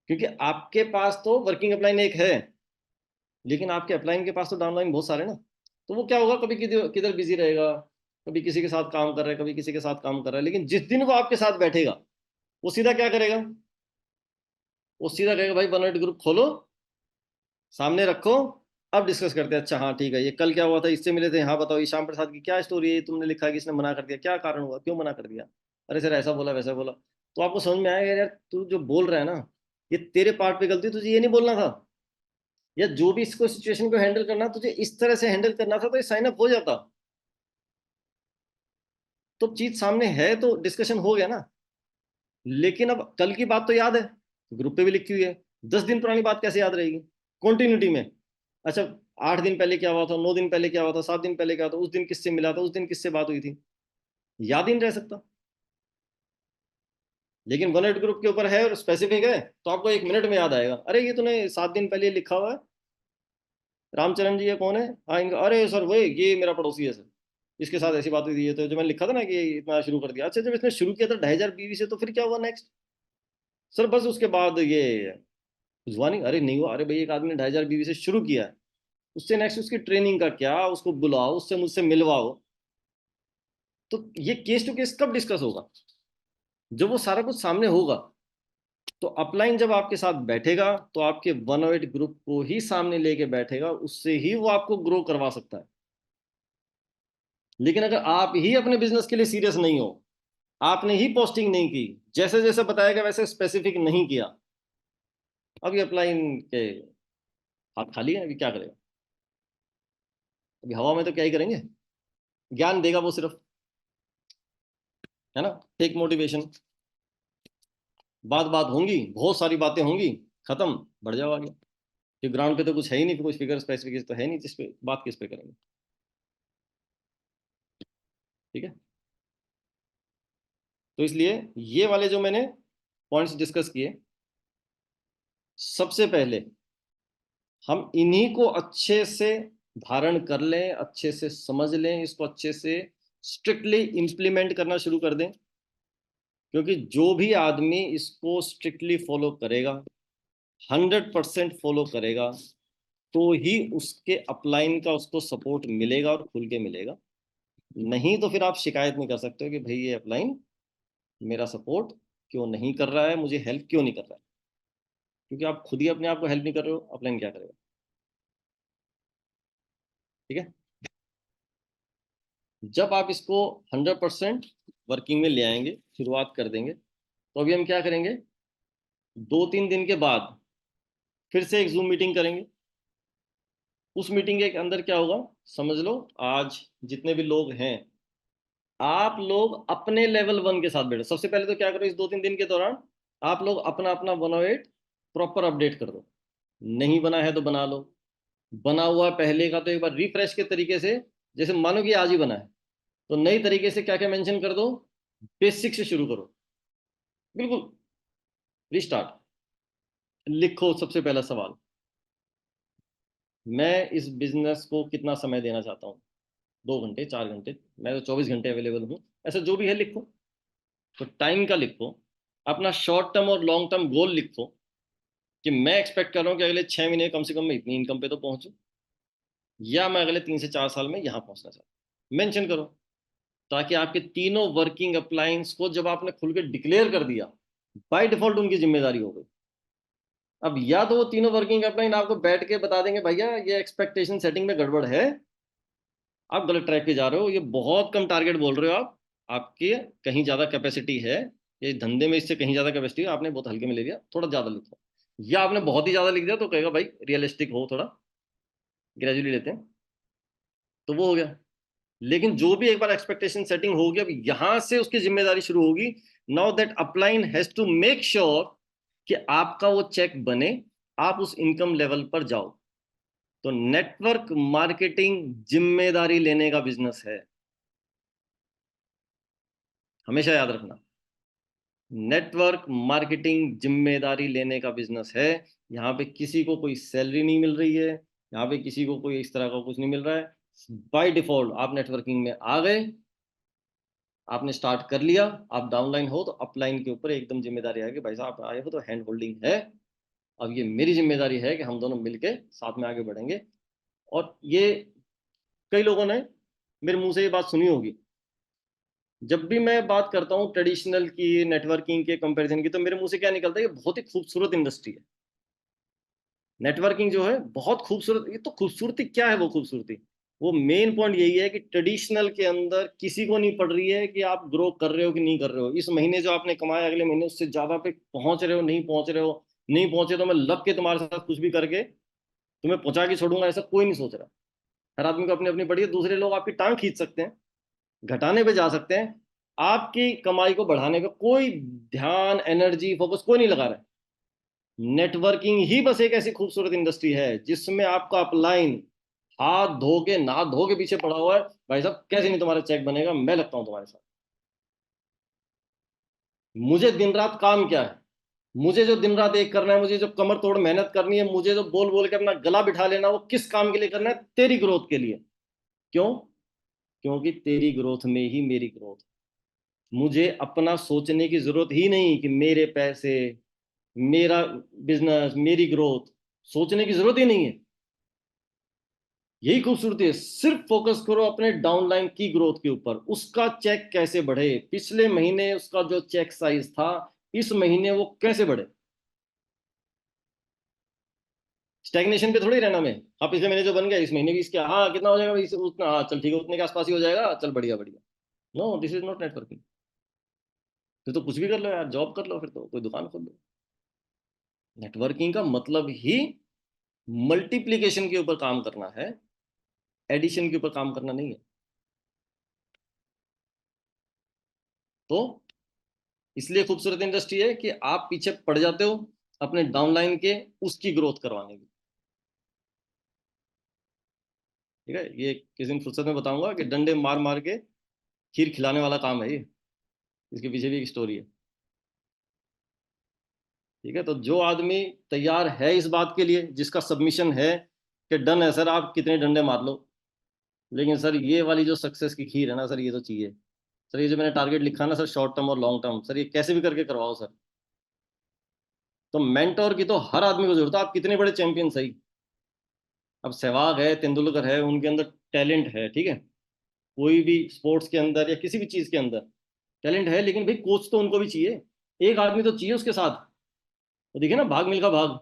क्योंकि आपके पास तो वर्किंग अपलाइन एक है, लेकिन आपके अपलाइन के पास तो डाउनलाइन बहुत सारे ना। तो वो क्या होगा, कभी किधर किधर बिजी रहेगा, कभी किसी के साथ काम कर रहा है, कभी किसी के साथ काम कर रहा है। लेकिन जिस दिन वो आपके साथ बैठेगा, वो सीधा क्या करेगा, वो सीधा कहेगा भाई 108 ग्रुप खोलो, सामने रखो, अब डिस्कस करते हैं। अच्छा हाँ ठीक है, ये कल क्या हुआ था, इससे मिले थे, हाँ बताओ ये श्याम प्रसाद की क्या स्टोरी है, तुमने लिखा है कि इसने मना कर दिया, क्या कारण हुआ, क्यों मना कर दिया? अरे सर ऐसा बोला, वैसा बोला। तो आपको समझ में आएगा यार, तू जो बोल रहा है ना, ये तेरे पार्ट पे गलती, तुझे ये नहीं बोलना था। या जो भी इसको सिचुएशन को हैंडल करना, तुझे इस तरह से हैंडल करना था, तो ये साइन अप हो जाता। तो चीज सामने है तो डिस्कशन हो गया ना। लेकिन अब कल की बात तो याद है, ग्रुप पे भी लिखी हुई है, 10 दिन पुरानी बात कैसे याद रहेगी कॉन्टिन्यूटी में? अच्छा, 8 दिन पहले क्या हुआ था, 9 दिन पहले क्या हुआ था, 7 दिन पहले क्या हुआ था, उस दिन किससे मिला था, उस दिन किससे बात हुई थी, याद ही नहीं रह सकता। लेकिन 108 ग्रुप के ऊपर है और स्पेसिफिक है, तो आपको 1 मिनट में याद आएगा। अरे ये तूने 7 दिन पहले लिखा हुआ है, रामचरण जी ये कौन है, हाँ इनका, अरे सर वो ये मेरा पड़ोसी है सर, इसके साथ ऐसी बात हुई थी, ये तो जो मैंने लिखा था ना कि इतना शुरू कर दिया। अच्छा जब इसने शुरू किया था 2,500 बीवी से, तो फिर क्या हुआ नेक्स्ट? सर बस उसके बाद ये हुआ नहीं। अरे नहीं हुआ, अरे भाई एक आदमी ने 2,500 बीवी से शुरू किया है, उससे नेक्स्ट उसकी ट्रेनिंग का क्या, उसको बुलाओ, उससे मुझसे मिलवाओ। तो ये केस टू केस कब डिस्कस होगा, जब वो सारा कुछ सामने होगा। तो अपलाइन जब आपके साथ बैठेगा, तो आपके 108 ग्रुप को ही सामने लेके बैठेगा, उससे ही वो आपको ग्रो करवा सकता है। लेकिन अगर आप ही अपने बिजनेस के लिए सीरियस नहीं हो, आपने ही पोस्टिंग नहीं की, जैसे जैसे बताया गया वैसे स्पेसिफिक नहीं किया, अभी अपलाइन के हाथ खाली है, अभी क्या करेगा? अभी हवा में तो क्या ही करेंगे, ज्ञान देगा वो सिर्फ, है ना, टेक मोटिवेशन। बात बात होंगी, बहुत सारी बातें होंगी, खत्म, बढ़ जाओ आगे। कि ग्राउंड पे तो कुछ है ही नहीं, कुछ फिगर स्पेसिफिकेशन तो है नहीं, जिस पे बात किस पे करेंगे? ठीक है। तो इसलिए ये वाले जो मैंने पॉइंट्स डिस्कस किए, सबसे पहले हम इन्हीं को अच्छे से धारण कर लें, अच्छे से समझ लें, इसको अच्छे से स्ट्रिक्टली इंप्लीमेंट करना शुरू कर दें। क्योंकि जो भी आदमी इसको स्ट्रिक्टली फॉलो करेगा, 100% फॉलो करेगा, तो ही उसके अपलाइन का उसको सपोर्ट मिलेगा, और खुल के मिलेगा। नहीं तो फिर आप शिकायत नहीं कर सकते हो कि भाई ये अपलाइन मेरा सपोर्ट क्यों नहीं कर रहा है, मुझे हेल्प क्यों नहीं कर रहा है। क्योंकि आप खुद ही अपने आप को हेल्प नहीं कर रहे हो, अपलाइन क्या करेगा? ठीक है। जब आप इसको 100% वर्किंग में ले आएंगे, शुरुआत कर देंगे, तो अभी हम क्या करेंगे, 2-3 दिन के बाद फिर से एक जूम मीटिंग करेंगे। उस मीटिंग के अंदर क्या होगा, समझ लो आज जितने भी लोग हैं, आप लोग अपने लेवल 1 के साथ बैठो। सबसे पहले तो क्या करो, इस 2-3 दिन के दौरान आप लोग अपना अपना 108 प्रॉपर अपडेट कर दो। नहीं बना है तो बना लो, बना हुआ पहले का तो एक बार रिफ्रेश के तरीके से, जैसे मानो कि आज ही बना है, तो नई तरीके से क्या क्या मेंशन कर दो, बेसिक से शुरू करो, बिल्कुल रिस्टार्ट। लिखो सबसे पहला सवाल, मैं इस बिजनेस को कितना समय देना चाहता हूँ, 2 घंटे 4 घंटे, मैं तो 24 घंटे अवेलेबल हूँ, ऐसा जो भी है लिखो। तो टाइम का लिखो, अपना शॉर्ट टर्म और लॉन्ग टर्म गोल लिखो कि मैं एक्सपेक्ट कर रहा हूँ कि अगले 6 महीने कम से कम मैं इतनी इनकम पे तो पहुंचूं, या मैं अगले 3 से 4 साल में यहाँ पहुंचना चाहता हूँ, मेंशन करो। ताकि आपके तीनों वर्किंग अप्लायंस को जब आपने खुल के डिक्लेयर कर दिया, बाय डिफॉल्ट उनकी जिम्मेदारी हो गई। अब या तो वो तीनों वर्किंग अप्लायंस आपको बैठ के बता देंगे भैया ये एक्सपेक्टेशन सेटिंग में गड़बड़ है, आप गलत ट्रैक पे जा रहे हो, ये बहुत कम टारगेट बोल रहे हो आप, आपके कहीं ज्यादा कैपेसिटी है, ये धंधे में इससे कहीं ज्यादा कैपेसिटी है, आपने बहुत हल्के में ले लिया, थोड़ा ज्यादा लिखो। या आपने बहुत ही ज्यादा लिख दिया तो कहेगा भाई रियलिस्टिक हो, थोड़ा ग्रेजुअली लेते हैं, तो वो हो गया। लेकिन जो भी एक बार एक्सपेक्टेशन सेटिंग होगी, अब यहां से उसकी जिम्मेदारी शुरू होगी। Now that upline has to make sure कि आपका वो चेक बने, आप उस इनकम लेवल पर जाओ। तो नेटवर्क मार्केटिंग जिम्मेदारी लेने का बिजनेस है, हमेशा याद रखना। नेटवर्क मार्केटिंग जिम्मेदारी लेने का बिजनेस है। यहाँ पे किसी को कोई सैलरी नहीं मिल रही है, यहाँ पे किसी को कोई इस तरह का कुछ नहीं मिल रहा है। बाय डिफॉल्ट आप नेटवर्किंग में आ गए, आपने स्टार्ट कर लिया, आप डाउनलाइन हो तो अपलाइन के ऊपर एकदम जिम्मेदारी है कि भाई साहब आप आए हो तो हैंड होल्डिंग है। अब ये मेरी जिम्मेदारी है कि हम दोनों मिलके साथ में आगे बढ़ेंगे। और ये कई लोगों ने मेरे मुंह से ये बात सुनी होगी, जब भी मैं बात करता हूँ ट्रेडिशनल की नेटवर्किंग के कंपैरिजन की, तो मेरे मुंह से क्या निकलता है, ये बहुत ही खूबसूरत इंडस्ट्री है। नेटवर्किंग जो है बहुत खूबसूरत, ये तो खूबसूरती क्या है, वो खूबसूरती, वो मेन पॉइंट यही है कि ट्रेडिशनल के अंदर किसी को नहीं पड़ रही है कि आप ग्रो कर रहे हो कि नहीं कर रहे हो, इस महीने जो आपने कमाया अगले महीने उससे ज्यादा पे पहुंच रहे हो नहीं पहुंच रहे हो, नहीं पहुंचे तो मैं लग के तुम्हारे साथ कुछ भी करके तुम्हें पहुंचा के छोड़ूंगा, ऐसा कोई नहीं सोच रहा। हर आदमी को अपनी अपनी पड़ी है, दूसरे लोग आपकी टांग खींच सकते हैं, घटाने पे जा सकते हैं, आपकी कमाई को बढ़ाने पे कोई ध्यान एनर्जी फोकस कोई नहीं लगा रहा है। नेटवर्किंग ही बस एक ऐसी खूबसूरत इंडस्ट्री है जिसमें आपका अपलाइन हाथ धो के नहा धो के पीछे पड़ा हुआ है, भाई साहब कैसे नहीं तुम्हारा चेक बनेगा, मैं लगता हूं तुम्हारे साथ। मुझे दिन रात काम क्या है, मुझे जो दिन रात एक करना है, मुझे जो कमर तोड़ मेहनत करनी है, मुझे जो बोल बोल के अपना गला बिठा लेना, वो किस काम के लिए करना है, तेरी ग्रोथ के लिए। क्यों? क्योंकि तेरी ग्रोथ में ही मेरी ग्रोथ। मुझे अपना सोचने की जरूरत ही नहीं कि मेरे पैसे, मेरा बिजनेस, मेरी ग्रोथ, सोचने की जरूरत ही नहीं है। यही खूबसूरती है, सिर्फ फोकस करो अपने डाउनलाइन की ग्रोथ के ऊपर, उसका चेक कैसे बढ़े, पिछले महीने उसका जो चेक साइज था इस महीने वो कैसे बढ़े। स्टैग्नेशन पे थोड़ी रहना मैं, हाँ पिछले महीने जो बन गया इस महीने भी इसके, हाँ कितना हो जाएगा उतना, हाँ चल ठीक है उतने के आसपास ही हो जाएगा, चल बढ़िया बढ़िया। No, this is not networking. फिर तो कुछ भी कर लो यार, जॉब कर लो, फिर तो कोई दुकान खोल लो। नेटवर्किंग का मतलब ही मल्टीप्लीकेशन के ऊपर काम करना है, एडिशन के ऊपर काम करना नहीं है। तो इसलिए खूबसूरत इंडस्ट्री है कि आप पीछे पड़ जाते हो अपने डाउनलाइन के, उसकी ग्रोथ करवाने की। ठीक है, ये किस दिन फुर्सत में बताऊंगा कि डंडे मार मार के खीर खिलाने वाला काम है ये, इसके पीछे भी एक स्टोरी है। ठीक है, तो जो आदमी तैयार है इस बात के लिए, जिसका सबमिशन है कि डन है सर आप कितने डंडे मार लो, लेकिन सर ये वाली जो सक्सेस की खीर है ना सर, ये तो चाहिए। सर ये जो मैंने टारगेट लिखा ना सर, शॉर्ट टर्म और लॉन्ग टर्म, सर ये कैसे भी करके करवाओ सर। तो मेंटोर की तो हर आदमी को जरूरत है, आप कितने बड़े चैंपियन सही। अब सहवाग है, तेंदुलकर है, उनके अंदर टैलेंट है, ठीक है, कोई भी स्पोर्ट्स के अंदर या किसी भी चीज के अंदर टैलेंट है, लेकिन भाई कोच तो उनको भी चाहिए, एक आदमी तो चाहिए उसके साथ। तो देखिए ना भाग मिल्खा भाग,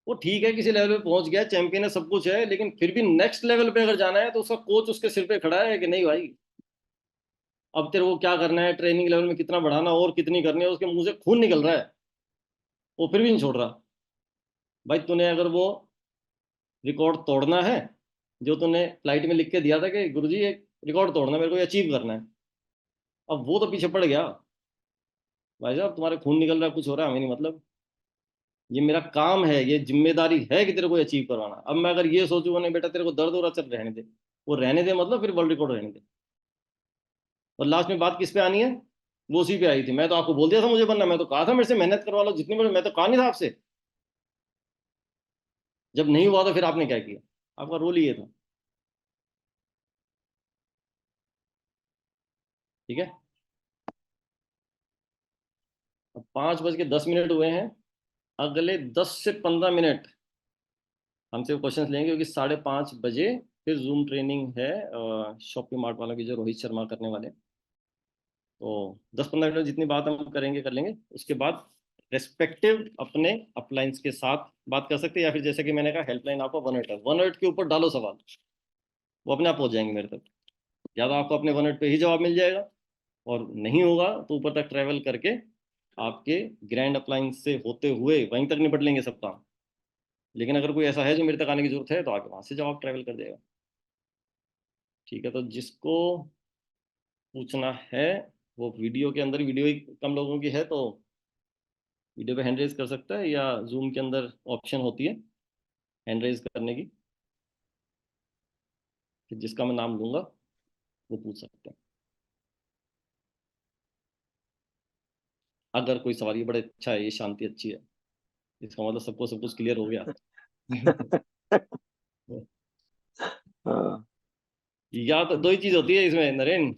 वो ठीक है किसी लेवल पे पहुंच गया, चैंपियन है, सब कुछ है, लेकिन फिर भी नेक्स्ट लेवल पे अगर जाना है तो उसका कोच उसके सिर पे खड़ा है कि नहीं भाई, अब तेरे को क्या करना है, ट्रेनिंग लेवल में कितना बढ़ाना और कितनी करनी है, उसके मुंह से खून निकल रहा है, वो फिर भी नहीं छोड़ रहा। भाई तूने अगर वो रिकॉर्ड तोड़ना है जो तूने फ्लाइट में लिख के दिया था कि गुरुजी एक रिकॉर्ड तोड़ना मेरे को, अचीव करना है, अब वो तो पीछे पड़ गया। भाई साहब तुम्हारे खून निकल रहा है, कुछ हो रहा है, हमें नहीं मतलब, ये मेरा काम है, ये जिम्मेदारी है कि तेरे को अचीव करवाना। अब मैं अगर ये सोचूंगा नहीं बेटा तेरे को दर्द हो रहा, चल रहने दे, वो रहने दे मतलब फिर वर्ल्ड रिकॉर्ड रहने दे। और लास्ट में बात किस पे आनी है, वो उसी पे आई थी। मैं तो आपको बोल दिया था मुझे बनना, मैं तो कहा था मेरे से मेहनत करवा लो जितनी बड़ी, मैं तो कहा नहीं था आपसे। जब नहीं हुआ तो फिर आपने क्या किया, आपका रोल ये था। ठीक है, अब 5:10 हुए हैं। अगले 10 से 15 मिनट हमसे क्वेश्चंस लेंगे, क्योंकि 5:30 बजे फिर जूम ट्रेनिंग है शॉपिंग मार्ट वालों की, जो रोहित शर्मा करने वाले हैं। तो 10-15 मिनट जितनी बात हम करेंगे कर लेंगे। उसके बाद रेस्पेक्टिव अपने अपलाइंस के साथ बात कर सकते हैं, या फिर जैसे कि मैंने कहा हेल्पलाइन आपका 1 मिनट है, 1 मिनट के ऊपर डालो सवाल, वो अपने आप पहुंच जाएंगे मेरे तक। या तो आपको अपने 1 मिनट पे ही जवाब मिल जाएगा, और नहीं होगा तो ऊपर तक ट्रैवल करके आपके ग्रैंड अप्लायंस से होते हुए वहीं तक निपट लेंगे सब काम। लेकिन अगर कोई ऐसा है जो मेरे तक आने की जरूरत है, तो आगे वहां से जवाब ट्रैवल कर देगा। ठीक है, तो जिसको पूछना है वो वीडियो के अंदर, वीडियो ही कम लोगों की है, तो वीडियो पे हैंड रेज कर सकता है, या जूम के अंदर ऑप्शन होती है हैंड रेज करने की, फिर जिसका मैं नाम लूंगा वो पूछ सकते हैं। अगर कोई सवाल, ये बड़ा अच्छा है, ये शांति अच्छी है, इसका मतलब सबको सब कुछ क्लियर हो गया। हाँ। या तो दो ही चीज होती है इसमें नरेन,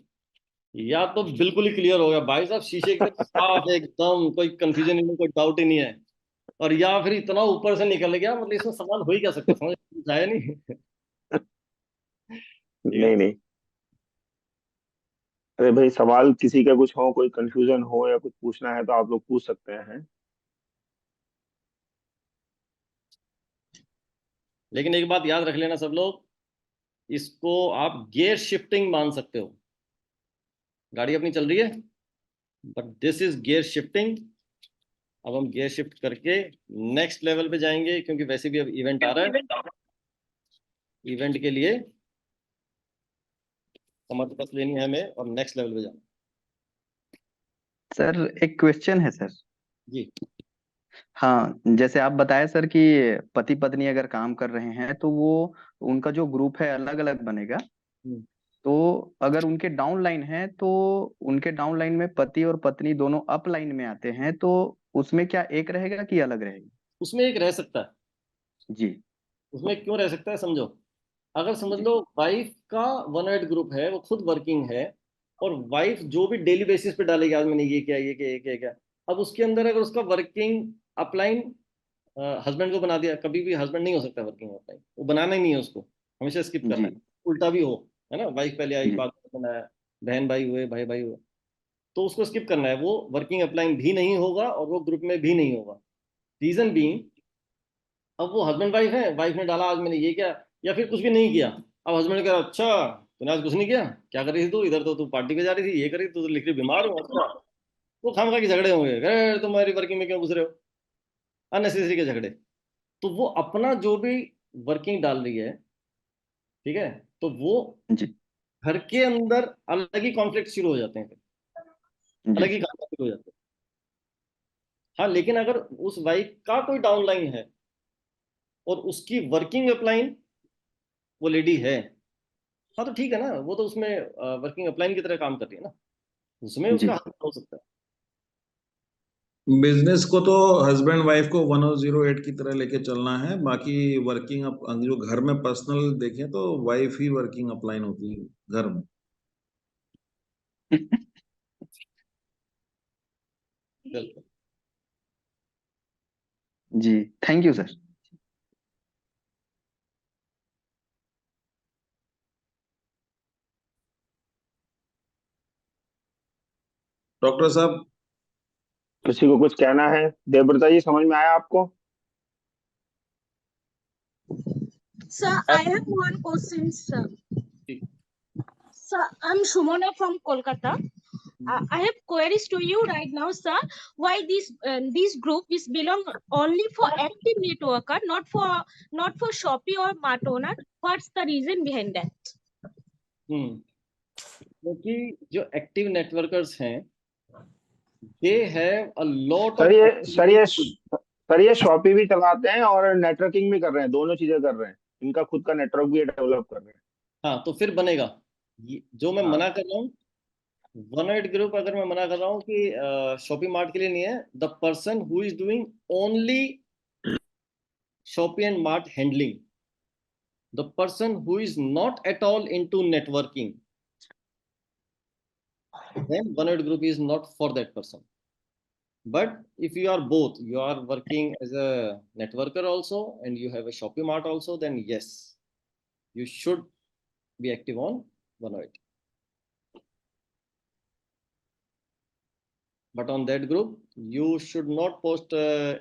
या तो बिल्कुल ही क्लियर हो गया भाई साहब, शीशे की तरह साफ एकदम, कोई कंफ्यूजन ही नहीं, कोई डाउट ही नहीं है, और या फिर इतना ऊपर से निकल गया, मतलब इसमें सवाल हो ही क्या सकता, समझ कुछ आया नहीं। ठीक है। नहीं नहीं, अरे भाई सवाल किसी का कुछ हो, कोई कंफ्यूजन हो या कुछ पूछना है तो आप लोग पूछ सकते हैं। लेकिन एक बात याद रख लेना सब लोग, इसको आप गियर शिफ्टिंग मान सकते हो। गाड़ी अपनी चल रही है, but this is gear shifting. अब हम गियर शिफ्ट करके नेक्स्ट लेवल पे जाएंगे, क्योंकि वैसे भी अब इवेंट आ रहा है। इवेंट के लिए कमर कस लेनी है हमें, और नेक्स्ट लेवल पे जाना। सर एक क्वेश्चन है सर। जी। हाँ, जैसे आप बताए सर कि पति पत्नी अगर काम कर रहे हैं तो वो उनका जो ग्रुप है अलग अलग बनेगा। हम्म। तो अगर उनके डाउन लाइन है तो उनके डाउन लाइन में पति और पत्नी दोनों अप लाइन में आते हैं, तो उसमें क्या एक रहेगा कि अलग रहेगा? उसमें एक रह सकता है। जी। उसमें क्यों रह सकता है समझो। अगर समझ जी। लो वाइफ का 1 8 ग्रुप है, वो खुद वर्किंग है, और वाइफ जो भी डेली बेसिस पे डालेगी, आज मैंने ये किया, ये किया, ये किया, ये किया। अब उसके अंदर अगर उसका वर्किंग अपलाइन हस्बैंड को बना दिया, कभी भी हस्बैंड नहीं हो सकता वर्किंग अपलाइन, वो बनाना ही नहीं है उसको, हमेशा स्किप करना है। जी। उल्टा भी हो, है ना, वाइफ पहले आई, जी। बाद में बनाया, बहन भाई हुए, भाई भाई हुए, तो उसको स्किप करना है। वो वर्किंग अपलाइन भी नहीं होगा, और वो ग्रुप में भी नहीं होगा। रीजन बीइंग, अब वो हस्बैंड वाइफ है, वाइफ ने डाला आज मैंने ये किया, या फिर कुछ भी नहीं किया। अब हस्बैंड ने कहा अच्छा तूने आज कुछ नहीं किया, क्या कर रही थी तू इधर, तो तू पार्टी पे जा रही थी, ये कर रही थी, तू तो लिख रही बीमार हो, अच्छा। वो खामखा के झगड़े होंगे, अरे तुम्हारी वर्किंग में क्यों घुस रहे हो, अननेसेसरी के झगड़े। तो वो अपना जो भी वर्किंग डाल रही है, ठीक है, तो वो जी। घर के अंदर अलग ही कॉन्फ्लिक्ट शुरू हो जाते हैं फिर, जी। अलग ही काम शुरू हो जाते हैं। हाँ, लेकिन अगर उस वाइफ का कोई डाउन लाइन है और उसकी वर्किंग अपलाइन वो लेडी है, हाँ तो ठीक है ना, वो तो उसमें वर्किंग अपलाइन की तरह काम कर रही है ना, उसमें जी। उसका हल हो सकता है। बिजनेस को तो हस्बैंड वाइफ को 1008 की तरह लेके चलना है। बाकी वर्किंग अप जो घर में पर्सनल देखें तो वाइफ ही वर्किंग अपलाइन होती है घर में। बिल्कुल। जी। Thank you sir. डॉक्टर साहब, किसी को कुछ कहना है? देवव्रता जी, समझ में आया आपको? Sir, I have one question, sir. ठीक। Sir, I'm Shumona from Kolkata. I have queries to you right now, sir. Why this group is belong only for active networker, not for Shopee or Mart owner? What's the reason behind that? हम्म, क्योंकि जो active networkers हैं, they have a lot sir of ये sir ये activity. Sir ये shoppe भी चलाते हैं और नेटवर्किंग भी कर रहे हैं, दोनों चीजें कर रहे हैं। इनका खुद का नेटवर्क भी डेवलप कर रहे हैं। हाँ, तो फिर बनेगा, जो मैं हाँ। मना कर रहा हूँ वन एड ग्रुप अगर मैं मना कर रहा हूँ कि शॉपी मार्ट के लिए नहीं है, the person who is doing only shoppe and mart handling, the person who is not at all into networking, then one aid group is not for that person. But if you are both, you are working as a networker also and you have a Shopee Mart also, then yes, you should be active on OneNote. But on that group, you should not post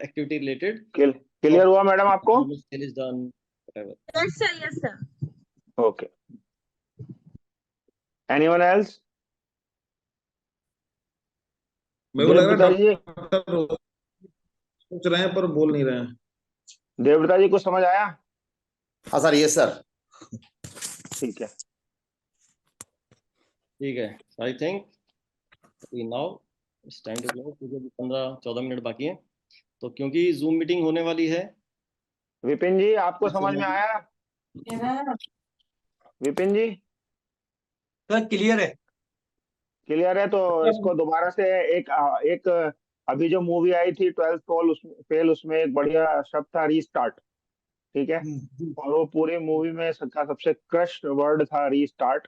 activity related. Clear हुआ madam आपको? How much sale is done, whatever. Yes, sir. Yes, sir. Okay, anyone else? मेरे को लग रहा देवव्रता है जी, doctor सोच रहे हैं पर बोल नहीं रहे हैं। देवव्रता जी कुछ समझ आया? हाँ सर, यस सर। ठीक है, ठीक है, I think now it's time to close, क्योंकि 15-14 मिनट बाकी हैं, तो क्योंकि जूम मीटिंग होने वाली है। विपिन जी आपको समझ में आया? विपिन जी सर क्लियर है। क्लियर है, तो इसको दोबारा से एक अभी जो मूवी आई थी 12th फेल, उसमें एक बढ़िया शब्द था रीस्टार्ट, ठीक है, और वो पूरी मूवी में सबसे क्रश वर्ड था रीस्टार्ट।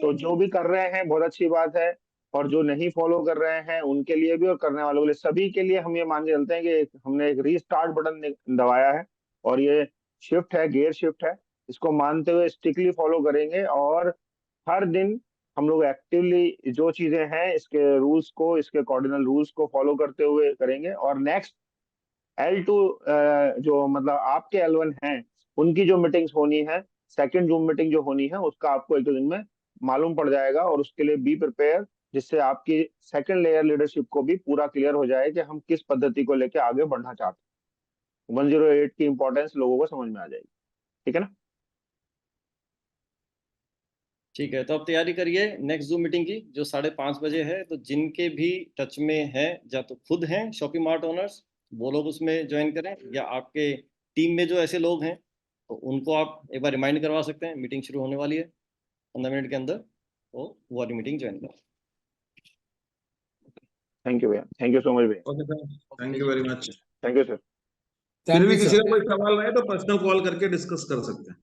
तो जो भी कर रहे हैं बहुत अच्छी बात है, और जो नहीं फॉलो कर रहे हैं उनके लिए भी और करने वालों के लिए, सभी के लिए हम ये मान के चलते हैं कि हमने एक रीस्टार्ट बटन दबाया है और ये शिफ्ट है, गियर शिफ्ट है, इसको मानते हुए स्ट्रिक्टली फॉलो करेंगे और हर दिन हम लोग एक्टिवली जो चीजें हैं इसके रूल्स को, इसके कार्डिनल रूल्स को फॉलो करते हुए करेंगे। और नेक्स्ट L2 जो मतलब आपके L1 हैं उनकी जो मीटिंग्स होनी है, सेकंड जूम मीटिंग जो होनी है, उसका आपको एक दो दिन में मालूम पड़ जाएगा, और उसके लिए बी प्रिपेयर, जिससे आपकी सेकंड लेयर लीडरशिप को भी पूरा क्लियर हो जाए कि हम किस पद्धति को लेकर आगे बढ़ना चाहते हैं। 108 की इंपॉर्टेंस लोगों को समझ में आ जाएगी, ठीक है ना? ठीक है, तो अब तैयारी करिए नेक्स्ट जूम मीटिंग की, जो 5:30 बजे है। तो जिनके भी टच में है, या तो खुद हैं शॉपी मार्ट ओनर्स, वो लोग उसमें ज्वाइन करें, या आपके टीम में जो ऐसे लोग हैं तो उनको आप एक बार रिमाइंड करवा सकते हैं, मीटिंग शुरू होने वाली है 15 मिनट के अंदर, तो वो वाली मीटिंग ज्वाइन करें। थैंक यू भैया, थैंक यू सो मच भैया, okay sir, thank you very much. Thank you sir. फिर भी किसी का कोई सवाल रहे तो पर्सनल कॉल करके डिस्कस कर सकते हैं।